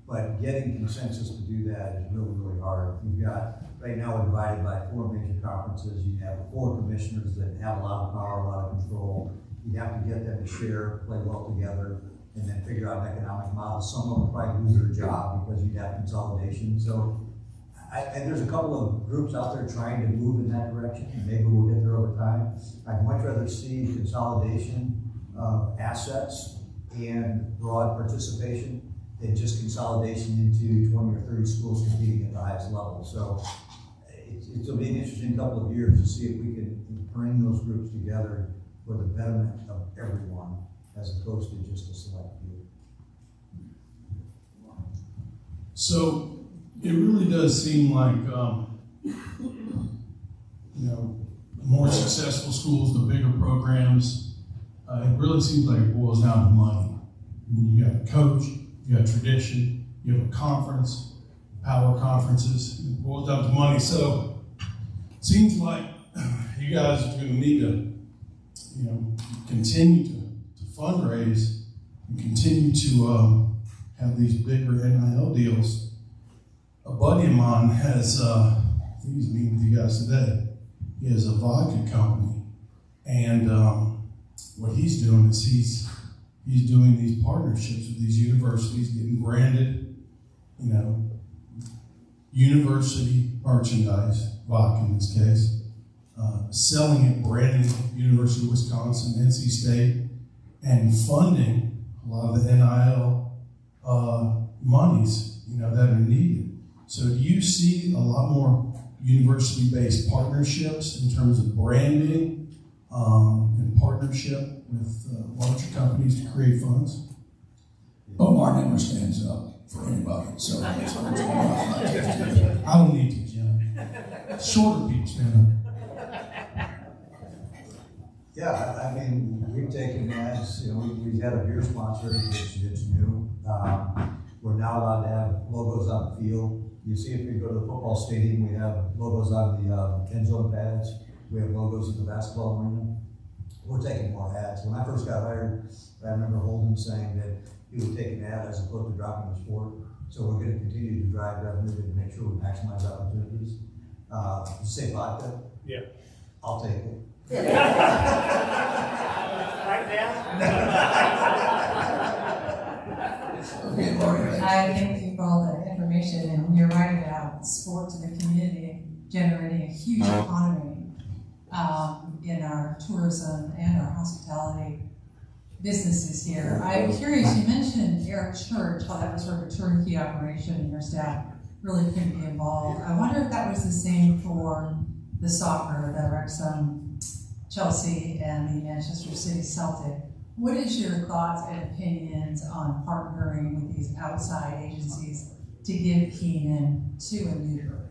But getting consensus to do that is really, really hard. You've got, right now we're divided by 4 major conferences. You have 4 commissioners that have a lot of power, a lot of control. You have to get them to share, play well together, and then figure out an economic model. Some of them probably lose their job because you'd have consolidation. So, and there's a couple of groups out there trying to move in that direction, and maybe we'll get there over time. I'd much rather see consolidation of assets and broad participation than just consolidation into 20 or 30 schools competing at the highest level. So it'll be an interesting couple of years to see if we can bring those groups together for the betterment of everyone, as opposed to just a select few. So it really does seem like, the more successful schools, the bigger programs, it really seems like it boils down to money. I mean, you got a coach, you got tradition, you have a conference, power conferences, it boils down to money. So it seems like you guys are going to need to, continue to fundraise and continue to have these bigger NIL deals. A buddy of mine has, I think he's meeting with you guys today. He has a vodka company, and what he's doing is he's doing these partnerships with these universities, getting branded, university merchandise, vodka in this case, selling it, branding University of Wisconsin, NC State, and funding a lot of the NIL monies, that are needed. So do you see a lot more university-based partnerships in terms of branding and partnership with larger companies to create funds? Omar never stands up for anybody, so that's what's going on. I don't need to, Jim. Shorter people stand up. Yeah, I mean, we've taken ads, we had a beer sponsor, which is new. We're now allowed to have logos on the field. You see, if we go to the football stadium, we have logos on the end zone pads. We have logos in the basketball arena. We're taking more ads. When I first got hired, I remember Holden saying that he would take an ad as opposed to dropping the sport. So we're going to continue to drive revenue to make sure we maximize opportunities. You say vodka? Yeah. I'll take it. Right now? Okay, Lori. I thank you for all the information, and you're right about sports in the community generating a huge economy in our tourism and our hospitality businesses here. I'm curious, you mentioned Eric Church, how that was sort of a turnkey operation and your staff really couldn't be involved. I wonder if that was the same for the soccer, the Wrexham, Chelsea, and the Manchester City Celtic. What is your thoughts and opinions on partnering with these outside agencies to give Keenan to a neuter?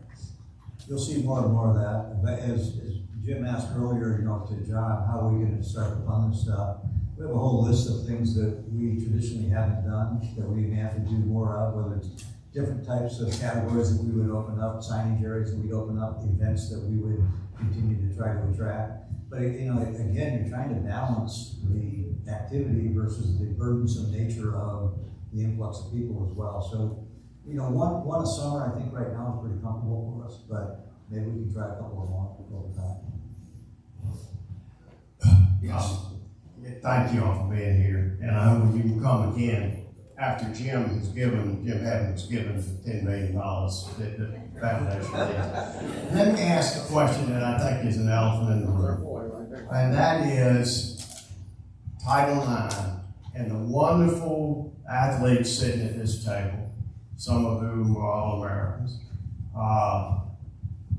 You'll see more and more of that. But as Jim asked earlier, to John, how are we going to start to fund this stuff? We have a whole list of things that we traditionally haven't done that we may have to do more of, whether it's different types of categories that we would open up, signage areas that we'd open up, events that we would continue to try to attract. But again, you're trying to balance the activity versus the burdensome nature of the influx of people as well. So, one a summer I think right now is pretty comfortable for us, but maybe we can try a couple of more over time. Yes. Thank you all for being here, and I hope you will come again after Jim Hammond has given $10 million that the foundation did. Let me ask a question that I think is an elephant in the room, and that is Title IX and the wonderful athletes sitting at this table, some of whom are All-Americans.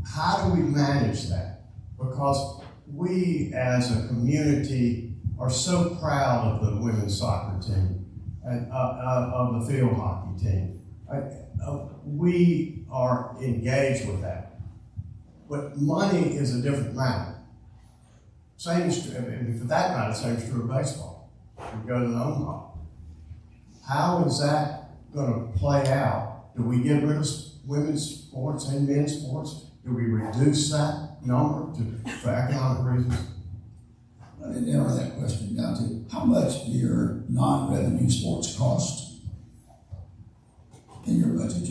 how do we manage that? Because we as a community are so proud of the women's soccer team and of the field hockey team. We are engaged with that. But money is a different matter. Same is true, and for that matter, same is true of baseball. We go to the home run. How is that going to play out? Do we get rid of women's sports and men's sports? Do we reduce that number for economic reasons? Let me narrow that question down to how much do your non-revenue sports cost in your budget?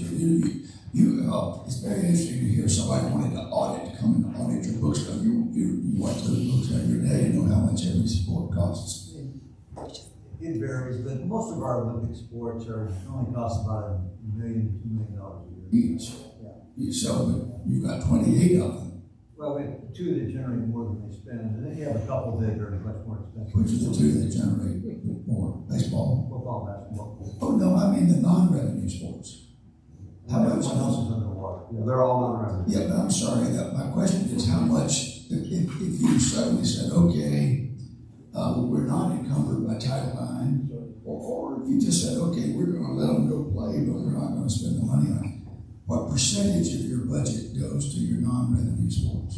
It's very interesting to hear somebody wanting to come and audit your books. You went to the books every day and know how much every sport costs. It varies, but most of our Olympic sports only cost about $1 million to $2 million a year. Each. Yeah. So you've got 28 of them. Well, we have two that generate more than they spend, and then you have a couple that are much more expensive. Which are the two that generate more? Baseball? Football, basketball. Oh, no, I mean the non-revenue sports. How much? Everyone else is underwater. Yeah, they're all non-revenue. Yeah, but I'm sorry, my question is how much, if you suddenly said, okay, we're not encumbered by Title IX, or if you just said, okay, we're going to let them go play, but we're not going to spend the money on it. What percentage of your budget goes to your non-revenue sports?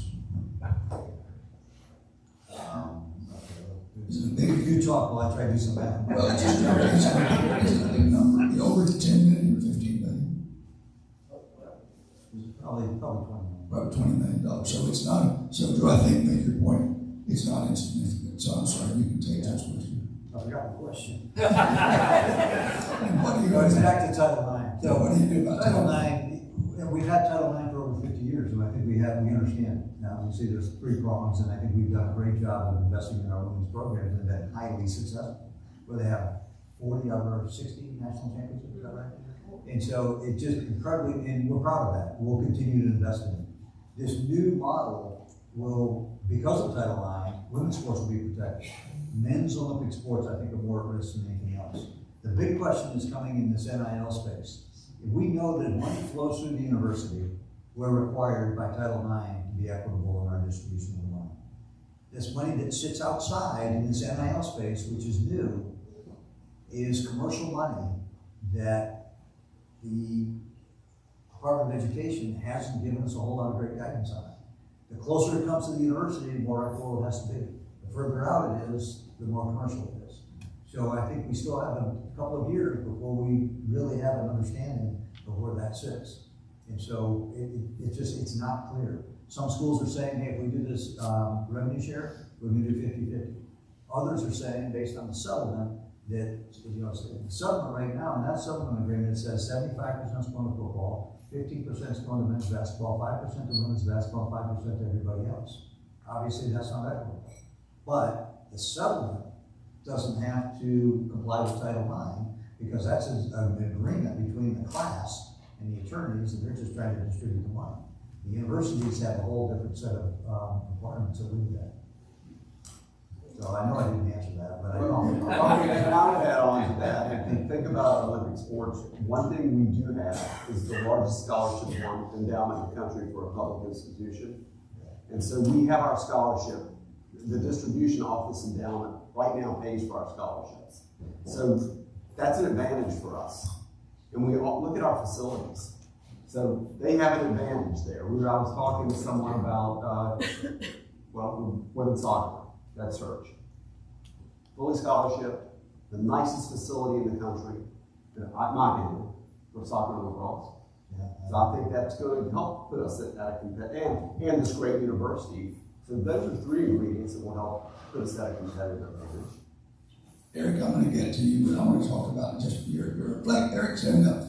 Is it a big? If you talk, well, I try to do some math. Well, it's just it's a big number. Over 10 million or 15 million? Probably 20 million. About $20 million. So it's not, so do I think make your point? It's not insignificant. So I'm sorry, you can take that question. I forgot the question. And what do you Goes do? back to Title IX. So what do you do about Title Title IX? IX? We've had Title IX for over 50 years, and I think we understand it. Now, you see there's 3 prongs, and I think we've done a great job of investing in our women's programs and been highly successful. Where they have 40 out of our 60 national championships, is that right? And so it's just incredibly, and we're proud of that. We'll continue to invest in it. This new model will, because of Title IX, women's sports will be protected. Men's Olympic sports, I think, are more at risk than anything else. The big question is coming in this NIL space. If we know that money flows through the university, we're required by Title IX to be equitable in our distribution of the money. This money that sits outside in this NIL space, which is new, is commercial money that the Department of Education hasn't given us a whole lot of great guidance on it. The closer it comes to the university, the more equitable it has to be. The further out it is, the more commercial it is. So I think we still have a couple of years before we really have an understanding of where that sits. And so it's not clear. Some schools are saying, hey, if we do this revenue share, we're going to do 50-50. Others are saying, based on the settlement, that the settlement right now, and that settlement agreement says 75% is going to football, 15% is going to men's basketball, 5% to women's basketball, 5% to everybody else. Obviously, that's not equitable. But the settlement doesn't have to comply with Title IX because that's an agreement between the class and the attorneys, and they're just trying to distribute the money. The universities have a whole different set of requirements that lead that. So I know I didn't answer that, but I don't. I'll add on to that. If you think about Olympic sports, one thing we do have is the largest scholarship endowment in the country for a public institution. And so we have our scholarship. The distribution off this endowment right now pays for our scholarships. So that's an advantage for us. And we all look at our facilities. So they have an advantage there. I was talking to someone about, women's soccer, that search. Fully scholarship, the nicest facility in the country, in my opinion, for soccer and lacrosse. So I think that's going to help put us at a competitive, and this great university. So those are 3 ingredients that will help put us at a competitive advantage. Eric, I'm going to get to you, but I want to talk about just your like Eric's saying that,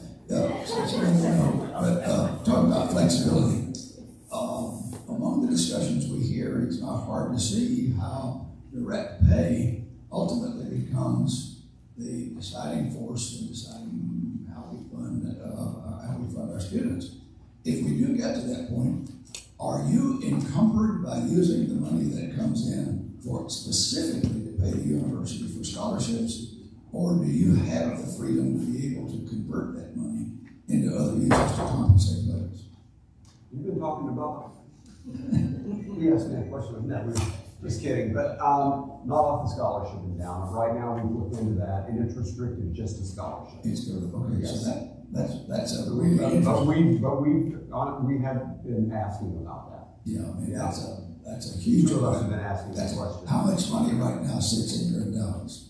talk about flexibility. Among the discussions we hear, it's not hard to see how direct pay ultimately becomes the deciding force in deciding how we fund our students. If we do get to that point, are you encumbered by using the money that comes in for specifically to pay the university for scholarships, or do you have the freedom to be able to convert that money into other uses to compensate players? You've been talking to Bubba. He asked me a question, no, just kidding, but not off the scholarship endowment. Right now, we've looked into that, and it's restricted just to scholarship. It's good, okay, Yes. so that's a really interesting. But we have been asking about that. Yeah, I mean, Yeah. that's a huge. Two of us have been asking that question. How much money right now sits in your endowments?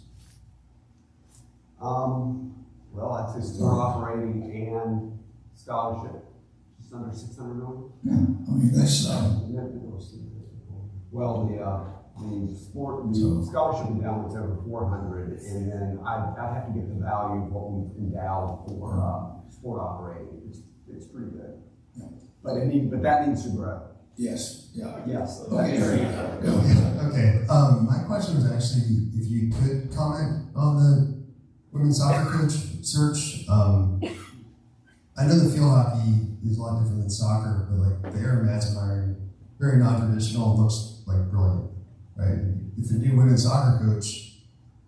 Well, I'd say sport operating and scholarship, just under 600 million. Yeah, I mean, that's, well, the scholarship endowment's over 400, and then I'd have to get the value of what we've endowed for sport operating. It's pretty good. Yeah. But that needs to grow. Yes, yeah. Yes. Okay, go. Okay, my question was actually if you could comment on the women's soccer coach search. I know the field hockey is a lot different than soccer, but like the Aaron Madsen hiring, very non-traditional, looks like brilliant, right? If the new women's soccer coach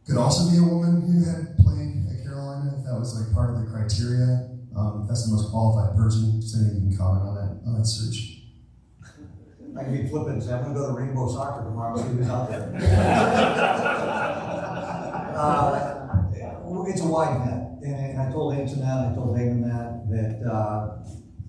could also be a woman who had played at Carolina, if that was like part of the criteria, if that's the most qualified person, so you can comment on that search. I can be flippant and say, I'm going to go to Rainbow Soccer tomorrow and see who's out there. It's a wide net. And I told Anson that, I told Damon that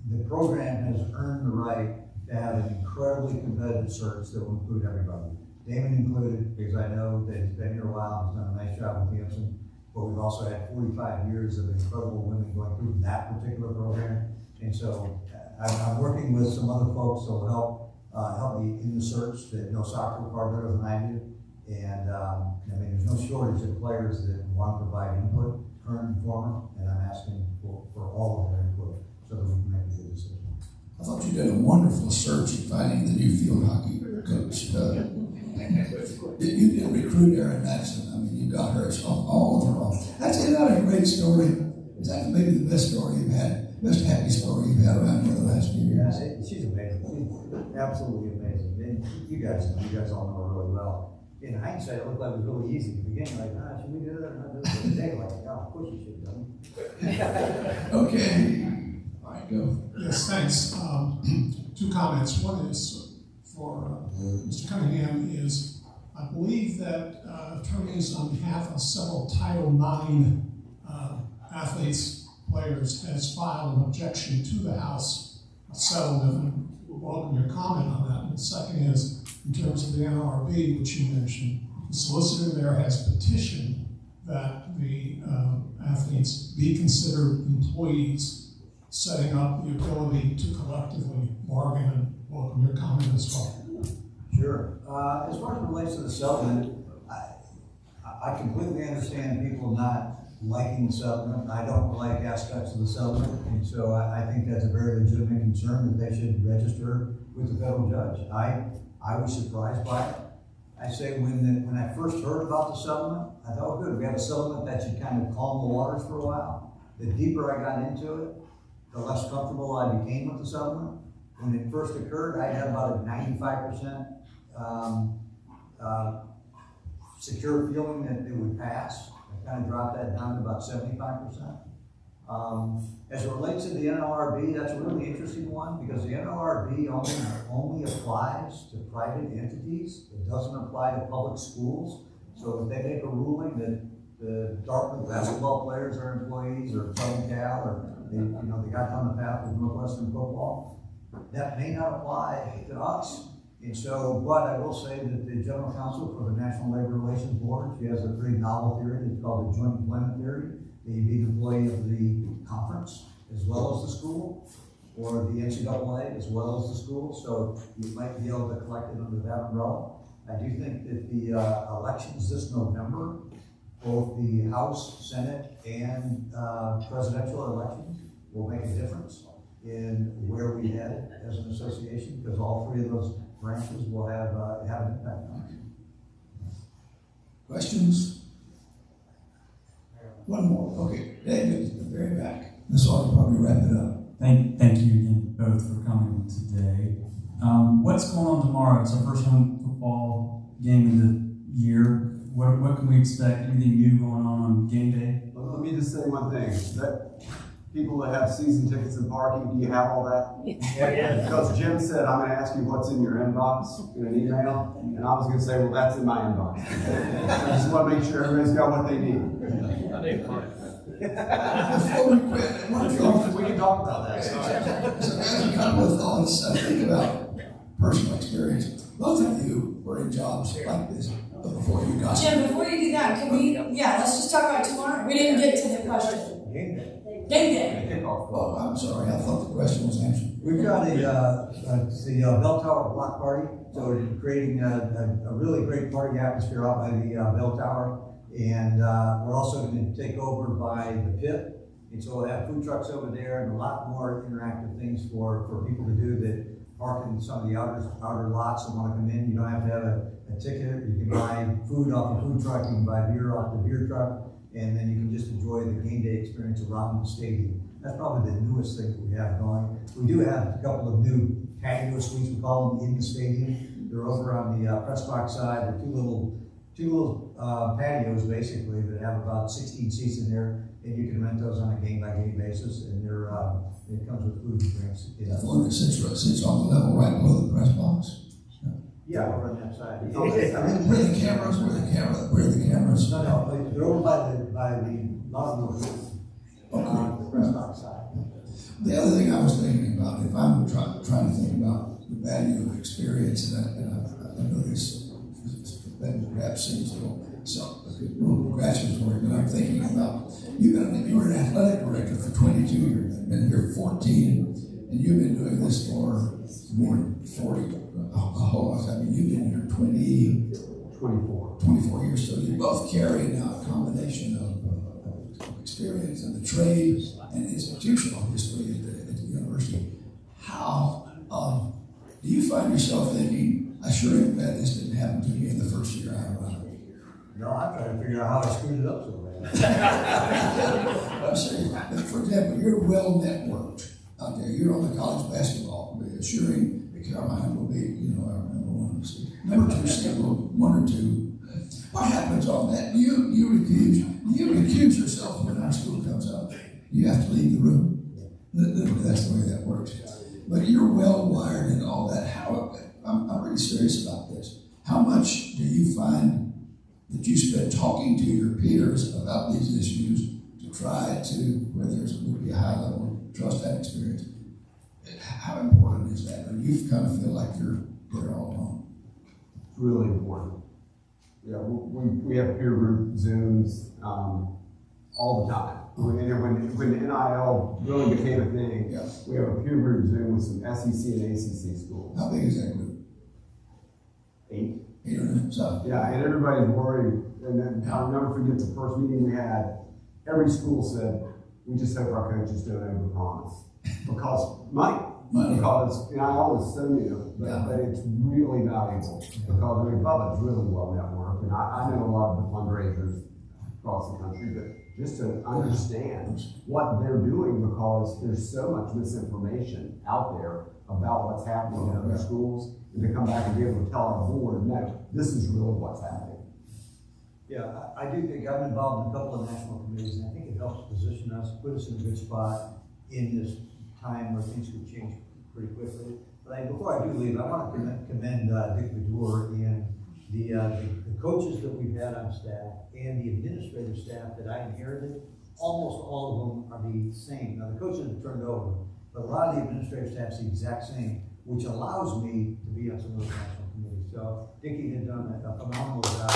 the program has earned the right to have an incredibly competitive search that will include everybody. Damon included, because I know that he's been here a while, he's done a nice job with Anson, but we've also had 45 years of incredible women going through that particular program. And so I'm working with some other folks that will help me in the search that know soccer far better than I do. And I mean, there's no shortage of players that want to provide input, current and former, and I'm asking for all of their input so that we can make a good decision. I thought you did a wonderful search in finding the new field hockey coach. You did recruit Erin Madsen. I mean, you got her all of her off. That's not a great story. Is that maybe the best story you've had, best happy story you've had around here the last few years? Yeah, she's amazing. She's absolutely amazing. And you guys all know her really well. In hindsight, it looked like it was really easy. In the beginning, like, should we do that or not do that? Today, like, yeah, of course you should have done. Okay. All right, go. Yes, thanks. Two comments. One is for Mr. Cunningham is, I believe that attorneys on behalf of several Title IX athletes, players, has filed an objection to the House settlement. And we'll welcome your comment on that. And the second is, in terms of the NLRB, which you mentioned, the solicitor there has petitioned that the athletes be considered employees, setting up the ability to collectively bargain, and welcome your comment as well. Sure. As far as it relates to the settlement, I completely understand people not liking the settlement. I don't like aspects of the settlement, and so I think that's a very legitimate concern that they should register with the federal judge. I was surprised by it. I say when I first heard about the settlement, I thought, oh good, we have a settlement that should kind of calm the waters for a while. The deeper I got into it, the less comfortable I became with the settlement. When it first occurred, I had about a 95% secure feeling that it would pass. I kind of dropped that down to about 75%. As it relates to the NLRB, that's a really interesting one because the NLRB only applies to private entities. It doesn't apply to public schools. So if they make a ruling that the Dartmouth basketball players are employees or Southern Cal or they got down the path with Northwestern football, that may not apply to us. And so, but I will say that the General Counsel for the National Labor Relations Board, she has a very novel theory. It's called the joint employment theory. That you be an employee of the conference as well as the school, or the NCAA as well as the school. So you might be able to collect it under that umbrella. I do think that the elections this November, both the House, Senate, and presidential elections will make a difference in where we head as an association, because all three of those branches will have an impact on it. Questions? One more. Okay, David, the very back. This ought to probably wrap it up. Thank you again both for coming today. What's going on tomorrow? It's our first home football game of the year. What can we expect? Anything new going on game day? Well, let me just say one thing. people that have season tickets and parking, do you have all that? Yeah. Because Jim said, I'm gonna ask you what's in your inbox in an email, and I was gonna say, well, that's in my inbox. I just wanna make sure everybody's got what they need. Before we quit, We can talk about that. so as a couple of thoughts, I think about personal experience. Both of you were in jobs like this before you got Jim, before you do that, can we, let's just talk about tomorrow. We didn't get to the question. Game day. Game day. Oh, I'm sorry, I thought the question was answered. We've got the Bell Tower Block Party, so we're creating a really great party atmosphere out by the Bell Tower. And we're also going to take over by the pit. And so we'll have food trucks over there and a lot more interactive things for people to do that park in some of the outer lots and want to come in. You don't have to have a ticket. You can buy food off the food truck. You can buy beer off the beer truck. And then you can just enjoy the game day experience around the stadium. That's probably the newest thing that we have going. We do have a couple of new patio suites, we call them, in the stadium. They're over on the press box side. They're two little patios basically that have about 16 seats in there, and you can rent those on a game-by-game basis, and they're it comes with food and drinks. That's one that sits on the level right below the press box. Yeah, over on that side. Where the cameras? No, they're over by the lawn on the press box side. The other thing I was thinking about, if I'm trying to think about the value of experience, and I know this perhaps seems a little congratulatory, but I'm thinking about you were an athletic director for 22 years, been here 14, and you've been doing this for more than 40. I mean, you've been here 24 years, so you both carry now a combination of experience in the trade and institutional history at the university. How do you find yourself thinking, I sure am glad this didn't happen to me in the first year I arrived? No, I'm trying to figure out how I screwed it up so bad. I'm serious. For example, you're well networked out there. You're on the college basketball committee, assuring that Carolina will be, our number one seed. Number 2 seed, 1 or 2. What happens on that? You recuse yourself when our school comes up. You have to leave the room. Literally, that's the way that works. But you're well wired and all that. I'm really serious about this. How much do you find that you spend talking to your peers about these issues to try to, where would be a high level of trust and experience? How important is that? Or you kind of feel like you're there all alone? It's really important. Yeah, we have peer group Zooms all the time. When NIL really became a thing, we have a peer group Zoom with some SEC and ACC schools. How big is that group? 8. 8 or 9. So. Yeah, and everybody's worried. And then I'll never forget the first meeting we had. Every school said, "We just hope our coaches don't overpromise because money. Because NIL is so new, but it's really valuable because Bubba is really well networked, and I know a lot of the fundraisers across the country, but just to understand what they're doing because there's so much misinformation out there about what's happening in other schools, and to come back and be able to tell our board, no, this is really what's happening. Yeah, I do think I'm involved in a couple of national committees, and I think it helps position us, put us in a good spot in this time where things could change pretty quickly. But before I do leave, I want to commend Dick Bedour and the coaches that we've had on staff and the administrative staff that I inherited. Almost all of them are the same. Now the coaches have turned over, but a lot of the administrative staff is the exact same, which allows me to be on some of those national committees. So Dickie had done a phenomenal job.